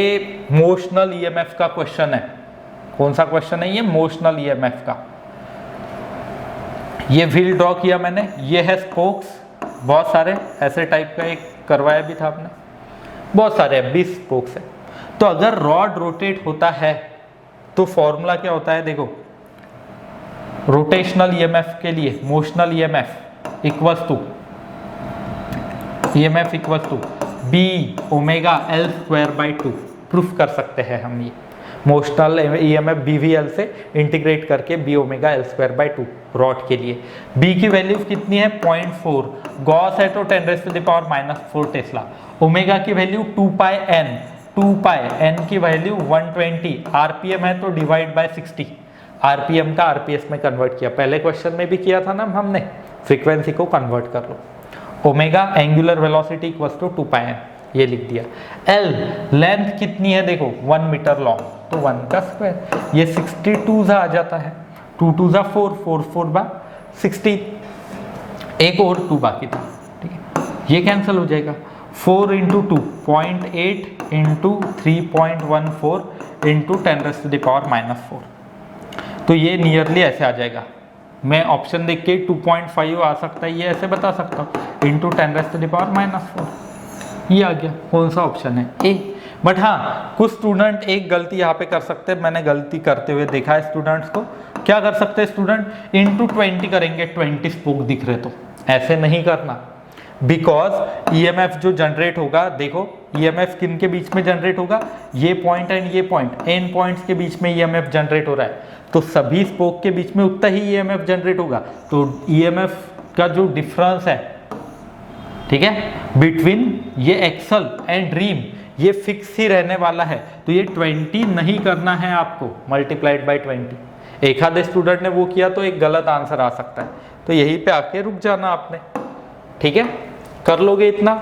motional EMF का question है। कौन सा question है ये? Motional EMF का। ये व्हील ड्रॉ किया मैंने, ये है स्पोक्स, बहुत सारे ऐसे टाइप का एक करवाया भी था आपने, बहुत सारे 20 स्पोक्स है। तो अगर रॉड रोटेट होता है तो फॉर्मूला क्या होता है? देखो रोटेशनल EMF के लिए motional EMF equals to B omega L square by 2। Proof कर सकते हैं हम ये मोशनल EMF BVL से इंटीग्रेट करके B omega L square by 2 rod के लिए। B की वैल्यू कितनी है 0.4, गॉस है तो 10 raised to the power -4 Tesla. Omega की value 2 pi n, 2 pi n की वैल्यू 120, आरपीएम है तो डिवाइड बाय 60, आरपीएम का आरपीएस में कन्वर्ट किया, पहले क्वेश्चन में भी किया था ना हमने, फ्रीक्वेंसी को कन्वर्ट कर लो। Omega angular velocity equals to 2 pi n, ये लिख दिया। L लेंथ कितनी है देखो 1 मीटर लॉन्ग, तो 1 का स्क्वायर, ये 62 आ जाता है, 2 2 4, 4 4 बा 60, एक और 2 बाकी था, ठीक है, ये कैंसिल हो जाएगा। 4 into 2 0.8 into 3.14 into 10 raised to the power -4, तो ये नियरली ऐसे आ जाएगा। मैं ऑप्शन देख के 2.5 आ सकता है, ये ऐसे बता सकता हूँ, into 10 raised to the power -4, ये आ गया। कौन सा ऑप्शन है? ए। बट हाँ, कुछ स्टूडेंट एक गलती यहाँ पे कर सकते हैं, मैंने गलती करते हुए देखा है स्टूडेंट्स को। क्या कर सकते हैं स्टूडेंट? इंटू 20 करेंगे, 20 स्पोक दिख रहे तो ऐसे नहीं करना, बिकॉज EMF जो जनरेट होगा, देखो EMF किन के बीच में जनरेट होगा, ये पॉइंट एंड ये पॉइंट, n पॉइंट्स के बीच में EMF जनरेट हो रहा है, तो सभी स्पोक के बीच में उतना ही EMF जनरेट होगा। तो EMF का जो डिफरेंस है ठीक है, बिटवीन ये एक्सल एंड ड्रीम ये फिक्स ही रहने वाला है, तो ये 20 नहीं करना है आपको मल्टीप्लाइड बाय 20। एक आधे स्टूडेंट ने वो किया तो एक गलत आंसर आ सकता है, तो यहीं पे आके रुक जाना आपने। ठीक है, कर लोगे इतना,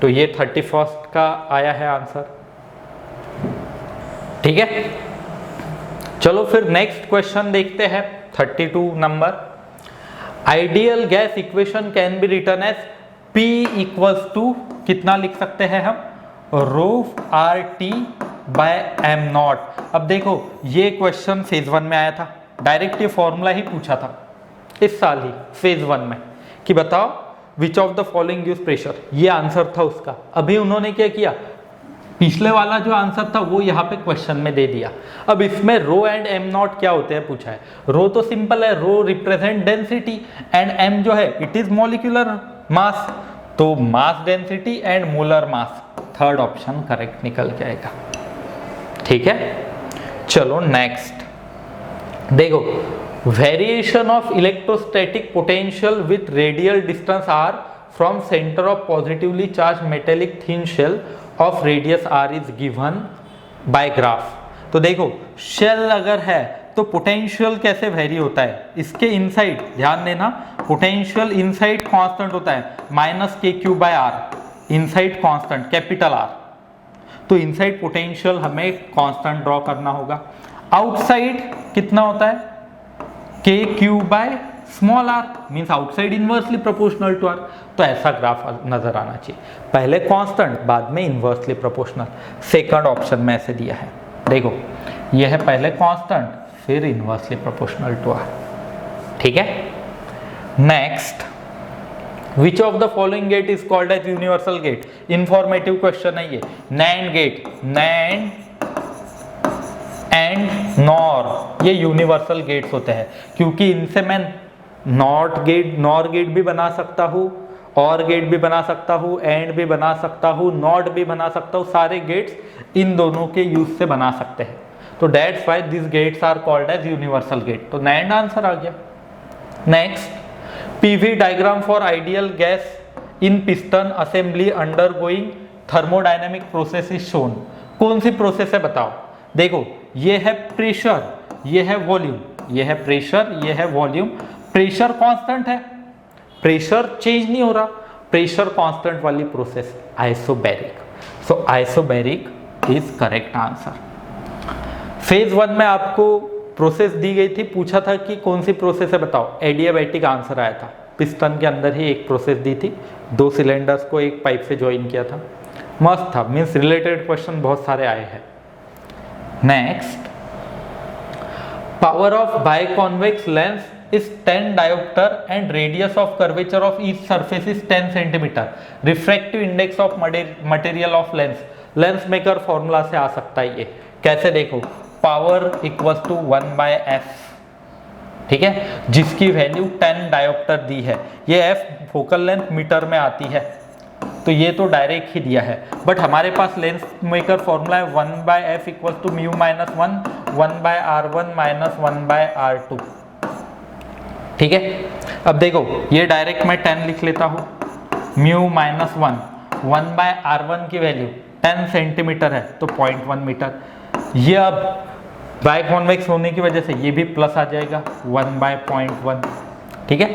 तो ये 31st का आया है आंसर। ठीक है, चलो फिर नेक्स्ट क्वेश्चन देखते हैं 32 number. Ideal gas equation can be written as P equals to कितना लिख सकते हैं हम, rho R T by M naught. अब देखो ये क्वेश्चन फेज 1 में आया था, डायरेक्ट ये फॉर्मूला ही पूछा था इस साल ही फेज 1 में कि बताओ विच of the following gives pressure, ये आंसर था उसका। अभी उन्होंने क्या किया, पिछले वाला जो आंसर था वो यहाँ पे क्वेश्चन में दे दिया। अब इसमें रो एंड एम नॉट क्या होते हैं पूछा है। रो तो सिंपल है, rho represent density and M जो है इट इज मॉलिक्यूलर मास, तो mass density and molar mass. Third option correct निकल के आएगा। ठीक है, चलो नेक्स्ट देखो, variation of electrostatic potential with radial distance R from centre of positively charge metallic thin shell of radius R is given by graph. तो देखो shell अगर है तो पोटेंशियल कैसे वेरी होता है, इसके इनसाइड ध्यान देना, पोटेंशियल इनसाइड कांस्टेंट होता है minus K Q by R, inside constant capital R. तो इनसाइड पोटेंशियल हमें कांस्टेंट ड्रॉ करना होगा। आउटसाइड कितना होता है, K Q by small R, means outside inversely proportional to R. तो ऐसा ग्राफ नजर आना चाहिए, पहले कांस्टेंट बाद में इनवर्सली प्रोपोर्शनल। सेकंड ऑप्शन में ऐसे दिया है, देखो यह है पहले कांस्टेंट फिर इनवर्सली प्रोपोर्शनल टू आर। ठीक है, next, which of the following gate is called as universal gate. Informative question है ये। NAND gate, NAND and NOR ये यूनिवर्सल गेट्स होते हैं, क्योंकि इनसे मैं नॉट गेट, नॉर गेट भी बना सकता हूँ, और गेट भी बना सकता हूँ, एंड भी बना सकता हूँ, नॉट भी बना सकता हूँ। सारे गेट्स इन दोनों के यूज से बना सकते हैं, तो that's why this gates are called as universal gate. तो नैंड आंसर आ गया। Next, PV diagram for ideal gas in piston assembly undergoing thermodynamic process is shown. कौन सी प्रोसेस है बताओ। देखो ये है प्रेशर, ये है वॉल्यूम, ये है प्रेशर, ये है वॉल्यूम। प्रेशर कांस्टेंट है, प्रेशर चेंज नहीं हो रहा, प्रेशर कांस्टेंट वाली process isobaric. So isobaric is correct answer. Phase 1 में आपको प्रोसेस दी गई थी, पूछा था कि कौन सी प्रोसेस है बताओ, एडियाबैटिक आंसर आया था। पिस्टन के अंदर ही एक प्रोसेस दी थी, 2 सिलेंडर्स को एक पाइप से ज्वाइन किया था, मस्त था, मीन्स रिलेटेड क्वेश्चन बहुत सारे आए हैं। Next, power of biconvex lens is 10 diopter and radius of curvature of each surface is 10 centimeter. Refractive index of material of lens, lens maker formula से आ सकता है। ये कैसे देखो, पावर इक्वल्स टू 1/f, ठीक है, जिसकी वैल्यू 10 डायोप्टर दी है। ये f फोकल लेंथ मीटर में आती है, तो ये तो डायरेक्ट ही दिया है, बट हमारे पास लेंस मेकर फॉर्मूला है 1/f equals to mu minus 1, 1/r1 minus 1/r2। ठीक है, अब देखो ये डायरेक्ट मैं 10 लिख लेता हूँ, म्यू माइनस 1, 1/r1 की वैल्यू 10 सेंटीमीटर है तो 0.1 मीटर। ये अब बाइकॉन्वेक्स होने की वजह से ये भी प्लस आ जाएगा 1/0.1। ठीक है,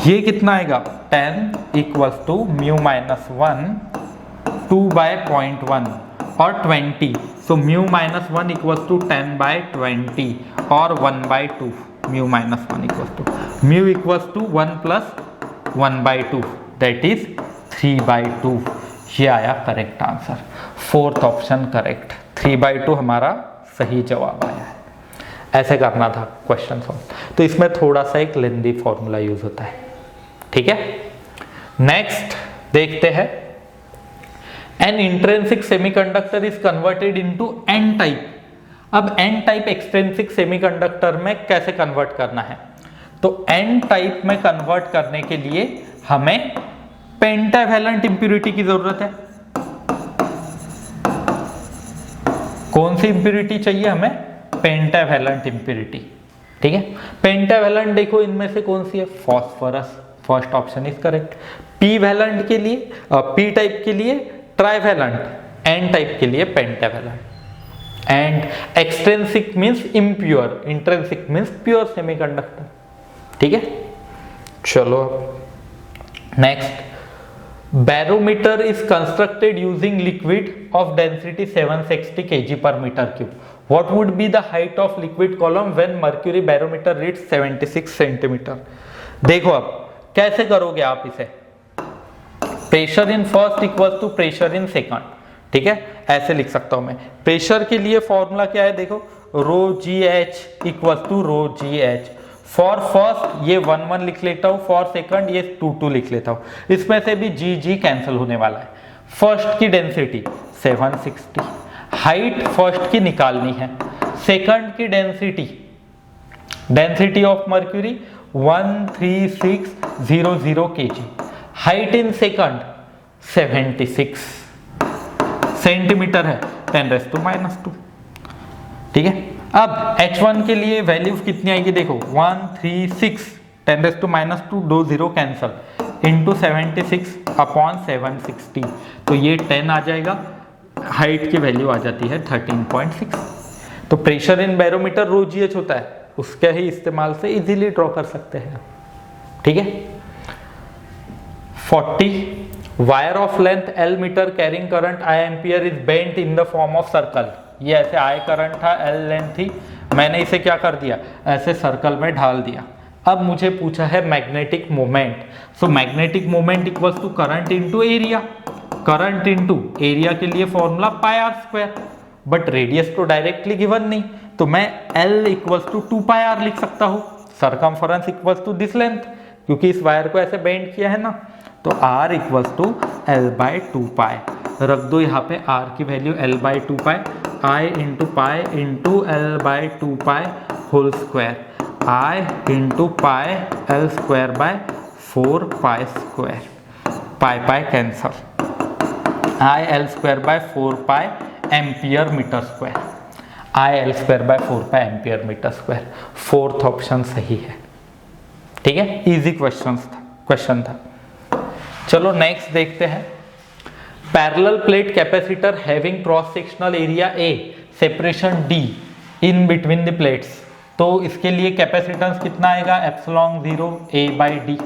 ये कितना आएगा 10 इक्वल्स टू म्यू माइनस 1, 2/0.1 और 20। So mu minus 1 equals to 10/20 और 1/2। Mu minus 1 equals to mu equals to 1 plus 1/2 that is 3/2। ये आया correct answer, fourth option correct, 3/2 हमारा सही जवाब आया है। ऐसे करना था क्वेश्चन सॉल्व, तो इसमें थोड़ा सा एक लेंदी फॉर्मूला यूज होता है। ठीक है, नेक्स्ट देखते हैं, an intrinsic semiconductor is converted into N type. अब एन टाइप एक्सट्रिंसिक सेमीकंडक्टर में कैसे कन्वर्ट करना है, तो एन टाइप में कन्वर्ट करने के लिए हमें पेंटावैलेंट इंप्यूरिटी की जरूरत है। कौन सी इंप्यूरिटी चाहिए हमें, पेंटावैलेंट इंप्यूरिटी। ठीक है, पेंटावैलेंट देखो इनमें से कौन सी है, phosphorus, first option is correct. P valent के लिए, पी टाइप के लिए ट्राइवैलेंट, एन टाइप के लिए pentavalent. And extrinsic means impure, intrinsic means pure semiconductor. ठीक है, चलो next, barometer is constructed using liquid of density 760 kg per meter cube. What would be the height of liquid column when mercury barometer reads 76 centimeter? देखो अब कैसे करोगे आप इसे, pressure in first equal to pressure in second. ठीक है, ऐसे लिख सकता हूं मैं। प्रेशर के लिए फॉर्मूला क्या है, देखो rho ji h equal to rho ji h. For first ये 1 1 लिख लेता हूं, फॉर सेकंड ये 2 2 लिख लेता हूं। इसमें से भी जी जी कैंसिल होने वाला है। फर्स्ट की डेंसिटी 760, हाइट फर्स्ट की निकालनी है। सेकंड की density, density of mercury 13600 kg, height in second 76 centimetre है, 10⁻²। ठीक है, अब H1 के लिए वैल्यू कितनी आएगी, देखो 136 10⁻², 2 0 कैंसल इंटू 76 अपॉन 760, तो ये 10 आ जाएगा। हाइट की वैल्यू आ जाती है 13.6। तो pressure in barometer rho ji H होता है, उसके ही इस्तेमाल से इजीली ड्रॉ कर सकते हैं। ठीक है, 40 wire of length L metre carrying current I ampere is bent in the form of circle. ये ऐसे I करंट था, L लेंथ थी, मैंने इसे क्या कर दिया, ऐसे सर्कल में ढाल दिया। अब मुझे पूछा है magnetic moment, so magnetic moment equals to current into area. Current into area के लिए फॉर्मूला πr², बट रेडियस तो डायरेक्टली गिवन नहीं, तो मैं L इक्वल्स टू 2πr लिख सकता हूँ। Circumference equals to this length, क्योंकि इस वायर को ऐसे बेंड किया है ना, तो R इक्वल्स टू L/2π। रख दो यहाँ पे R की value L/2π, I into pi into L/2π whole square, I into pi L²/4π², पाई cancel, I L²/4π ampere metre square, I L²/4π ampere metre square. Fourth option सही है। ठीक है, इजी क्वेश्चन था। चलो नेक्स्ट देखते हैं, parallel plate capacitor having cross sectional area A, separation D in between the plates. तो इसके लिए कैपेसिटेंस कितना आएगा, ε0 A/D।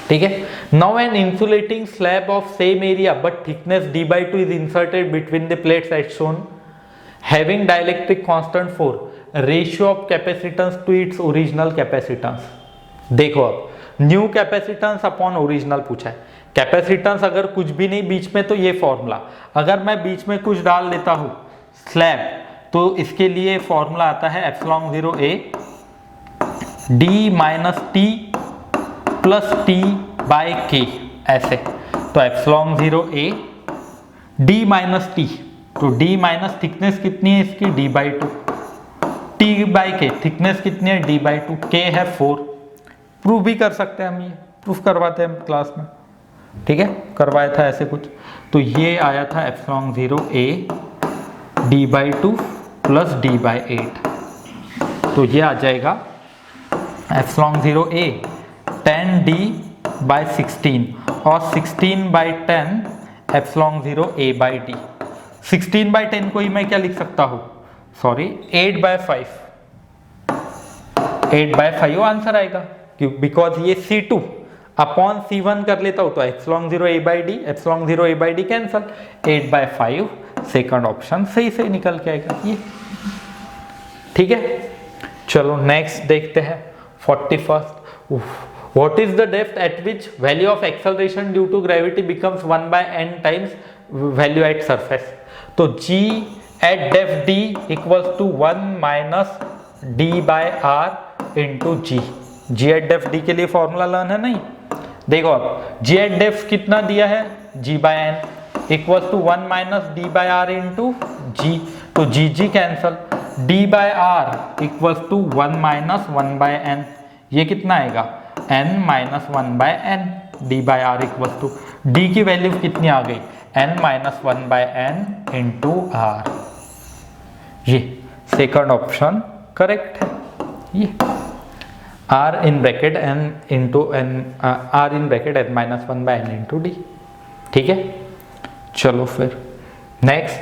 ठीक है, now an insulating slab of same area but thickness D/2 is inserted between the plates at shown, having dielectric constant 4, ratio of capacitance to its original capacitance. देखो अब new capacitance upon original पूछा है। Capacitance अगर कुछ भी नहीं बीच में, तो ये फॉर्मूला, अगर मैं बीच में कुछ डाल देता हूं स्लैब, तो इसके लिए फॉर्मूला आता है ε0 A D - T plus T/K, ऐसे। तो ε0 A D - T, तो D माइनस थिकनेस कितनी है इसकी, D/2, T/K थिकनेस कितनी है, D/2, K है 4। प्रूफ भी कर सकते हैं हम, ये प्रूफ करवाते हैं हम क्लास में। ठीक है, करवाया था ऐसे कुछ। तो ये आया था ε0 A D/2 प्लस D/8, तो ये आ जाएगा ε0 A 10D/16 और 16/10 ε0 A/D। 16/10 को ही मैं क्या लिख सकता हूँ, सॉरी 8/5, 8/5 आंसर आएगा, क्यों, बिकॉज ये C2 अपॉन C1 कर लेता हूं, तो ε0 A/D, ε0 A/D cancel, 8/5 second option सही से निकल के आएगा ये। ठीक है, चलो नेक्स्ट देखते हैं 41st। What is the depth at which value of acceleration due to gravity becomes 1/n times value at surface. तो G at depth D equals to 1 - D/R into G। G at depth D के लिए formula learn है नहीं, देखो अब G at depth कितना दिया है, G/n equals to 1 - D/R into G, तो G cancel, D/R equals to 1 - 1/n, ये कितना आएगा, n - 1/n, D/R equals to D की वैल्यू कितनी आ गई, n - 1/n इंटू R। ये सेकंड ऑप्शन करेक्ट है। ये r in bracket n into n r in bracket n minus 1 by n into d। ठीक है, चलो फिर next,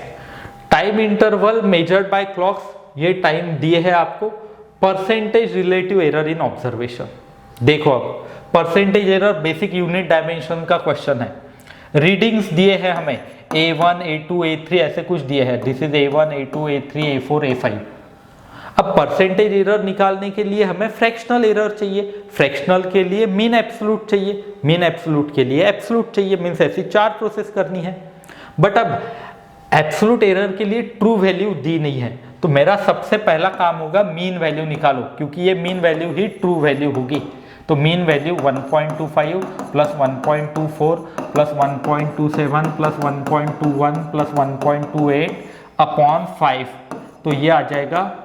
time interval measured by clocks, ये टाइम दिए है आपको, percentage relative error in observation. देखो अब percentage error basic unit dimension का क्वेश्चन है, रीडिंग्स दिए हैं हमें A1 A2 A3 ऐसे कुछ दिए हैं, this is A1 A2 A3 A4 A5। अब परसेंटेज एरर निकालने के लिए हमें फ्रैक्शनल एरर चाहिए, फ्रैक्शनल के लिए मीन एब्सोल्यूट चाहिए, मीन एब्सोल्यूट के लिए एब्सोल्यूट चाहिए, मीन्स ऐसी 4 प्रोसेस करनी है। बट अब एब्सोल्यूट एरर के लिए ट्रू वैल्यू दी नहीं है, तो मेरा सबसे पहला काम होगा मीन वैल्यू निकालो, क्योंकि ये मीन वैल्यू ही ट्रू वैल्यू होगी। तो mean value 1.25 plus 1.24 plus 1.27 plus 1.21 plus 1.28 upon 5, तो ये आ जाएगा,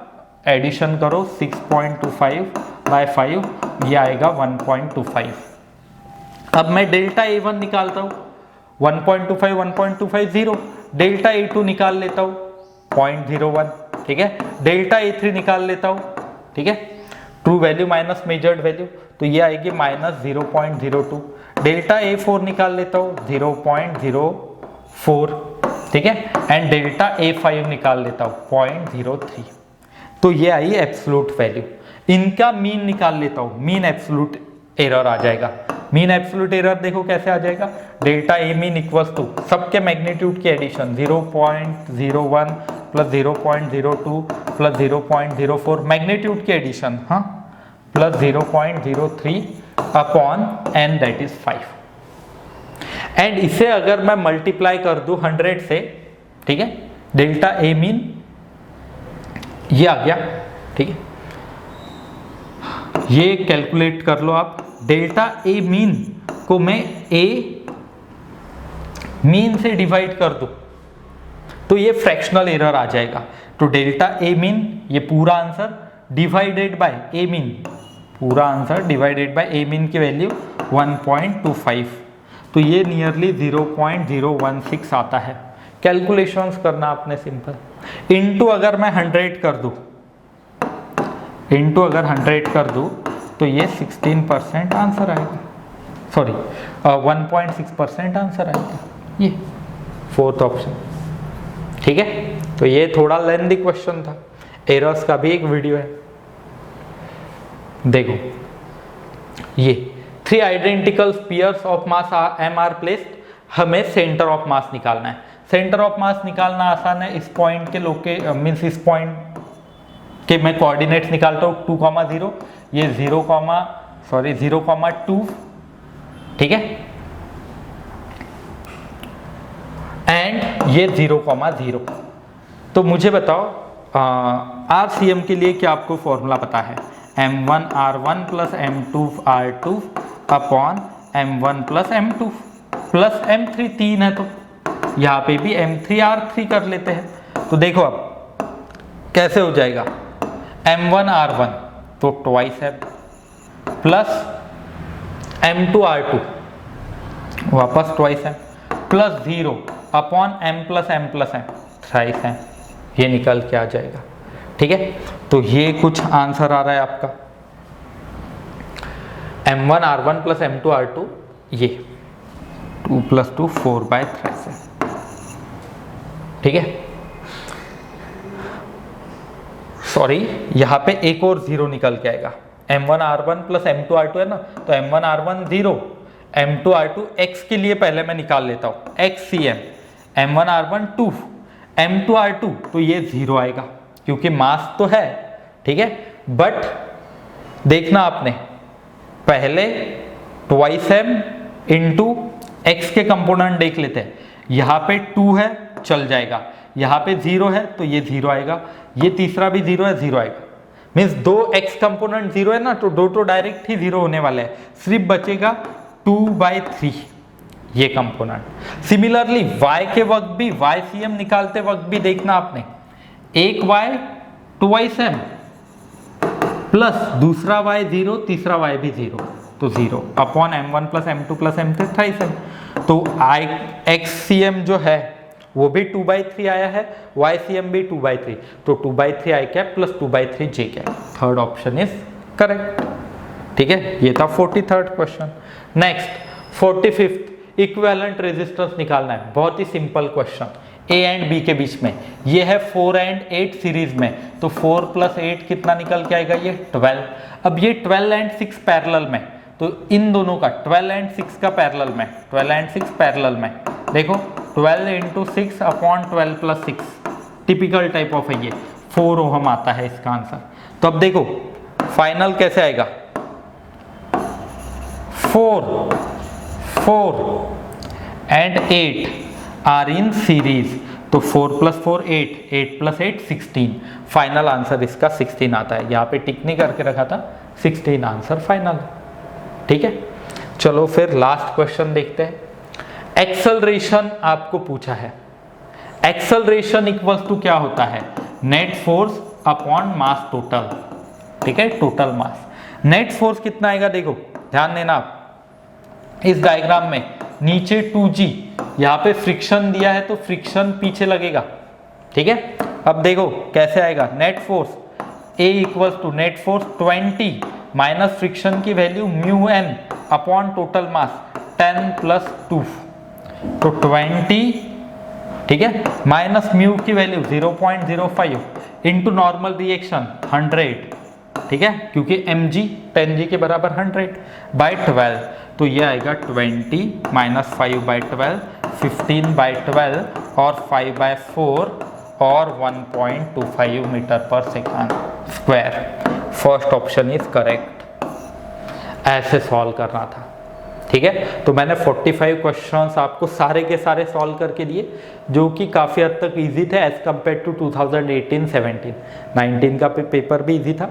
एडिशन करो 6.25 बाय 5, ये आएगा 1.25। अब मैं डेल्टा A1 निकालता हूँ, 1.25 1.25 0, डेल्टा A2 निकाल लेता हूँ 0.01, ठीक है, डेल्टा A3 निकाल लेता हूँ, ठीक है, true value minus measured value, तो ये आएगी माइनस 0.02, डेल्टा A4 निकाल लेता हूँ 0.04, ठीक है, एंड डेल्टा A5 निकाल लेता हूँ 0.03, तो ये आई एब्सोल्यूट वैल्यू। इनका मीन निकाल लेता हूँ, मीन एब्सोल्यूट एरर आ जाएगा। मीन एब्सोल्यूट एरर देखो कैसे आ जाएगा, delta A mean equals to सबके मैग्नीट्यूड की एडिशन 0.01 प्लस 0.02 प्लस 0.04, मैग्नीट्यूड की एडिशन, हाँ, plus 0.03 upon n that is 5। And इसे अगर मैं मल्टीप्लाई कर दूं 100 से, ठीक है, डेल्टा ए मीन ये आ गया, ठीक है, ये कैलकुलेट कर लो आप, डेल्टा ए मीन को मैं ए मीन से डिवाइड कर दूं तो ये फ्रैक्शनल एरर आ जाएगा। तो डेल्टा ए मीन, ये पूरा answer divided by a mean, पूरा answer divided by a mean की वैल्यू 1.25, तो ये नियरली 0.016 आता है। कैलकुलेशंस करना आपने सिंपल, इनटू अगर मैं 100 कर दूं, इनटू अगर 100 कर दूं तो ये 16% आंसर आएगा, सॉरी 1.6% आंसर आएगा, ये फोर्थ ऑप्शन, ठीक है। तो ये थोड़ा लेंथी क्वेश्चन था, एरर्स का भी एक वीडियो है, देखो ये 3 identical spheres of mass m are placed, हमें सेंटर ऑफ मास निकालना है। सेंटर ऑफ मास निकालना आसान है, इस पॉइंट के मीन्स इस पॉइंट के मैं कोऑर्डिनेट्स निकालता हूँ 2,0, ये 0,2, ठीक है, एंड ये 0,0। तो मुझे बताओ RCM के लिए क्या आपको फॉर्मूला पता है, m1r1 plus m2r2 upon m1 plus m2 plus m3, 3 है तो यहाँ पे भी m3r3 कर लेते हैं। तो देखो अब कैसे हो जाएगा, m1r1 तो ट्वाइस है, प्लस m2r2 वापस ट्वाइस है, plus 0 upon m plus m thrice है, ये निकल के आ जाएगा, ठीक है। तो ये कुछ आंसर आ रहा है आपका, m1r1 प्लस m2r2, ये 2 + 2 4/3 है, ठीक है। सॉरी, यहाँ पे एक और 0 निकल के आएगा, m1r1 प्लस m2r2 है ना, तो m1r1 0, m2r2 x के लिए पहले मैं निकाल लेता हूँ, xcm, m1r1 2, m2r2 तो ये 0 आएगा क्योंकि मास तो है, ठीक है। बट देखना आपने पहले ट्वाइस m इंटू x के कंपोनेंट देख लेते हैं, यहाँ पे 2 है चल जाएगा, यहाँ पे 0 है तो ये 0 आएगा, ये तीसरा भी 0 है, 0 आएगा, मीन्स 2 x कंपोनेंट 0 है ना, तो 2 तो डायरेक्ट ही 0 होने वाले हैं, सिर्फ बचेगा 2/3 ये कंपोनेंट। सिमिलरली y के वक्त भी, YCM निकालते वक्त भी देखना आपने, एक y ट्वाइस m प्लस दूसरा y 0, तीसरा y भी 0, तो 0 upon m1 plus m2 plus m3 thrice m। तो xcm जो है वो भी 2/3 आया है, YCM भी 2/3, तो 2/3 i cap plus 2/3 j cap, third option is correct. ठीक है, ये था 43rd question. Next 45th equivalent resistance निकालना है, बहुत ही simple question. A and B के बीच में ये है 4 एंड 8 सीरीज में, तो 4 + 8 कितना निकल के आएगा, ये 12। अब ये 12 एंड 6 पैरेलल में, तो इन दोनों का 12 एंड 6 का पैरेलल में, 12 एंड 6 पैरेलल में, देखो 12 × 6 अपॉन 12 + 6 टिपिकल टाइप ऑफ है, ये 4 ओहम आता है इसका आंसर। तो अब देखो फाइनल कैसे आएगा, 4 एंड 8 आर इन सीरीज, तो 4 + 4 8, 8 + 8 16, फाइनल आंसर इसका 16 आता है। यहाँ पे टिक नहीं करके रखा था, 16 आंसर फाइनल। ठीक है, चलो फिर लास्ट क्वेश्चन देखते हैं। एक्सेलरेशन आपको पूछा है, एक्सेलरेशन इक्वल्स टू क्या होता है, net force upon mass total. ठीक है, टोटल मास। नेट फोर्स कितना आएगा, देखो ध्यान देना आप, इस डायग्राम में नीचे 2G, यहाँ पे फ्रिक्शन दिया है तो फ्रिक्शन पीछे लगेगा। ठीक है, अब देखो कैसे आएगा, net force A = net force 20 minus friction की value μn upon total mass 10 + 2, तो 20, ठीक है, माइनस म्यू की वैल्यू 0.05 इंटू नॉर्मल रिएक्शन 100, ठीक है, क्योंकि mg 10g के बराबर 100 बाई 12, तो ये आएगा 20 - 5/12 15/12 और 5/4 और 1.25 मीटर/सेकंड²। First option is correct. ऐसे सॉल्व करना था। ठीक है, तो मैंने 45 क्वेश्चंस आपको सारे के सारे सॉल्व करके दिए, जो कि काफ़ी हद तक इजी थे एज कम्पेयर टू 2018-17। 19 का पेपर भी इजी था।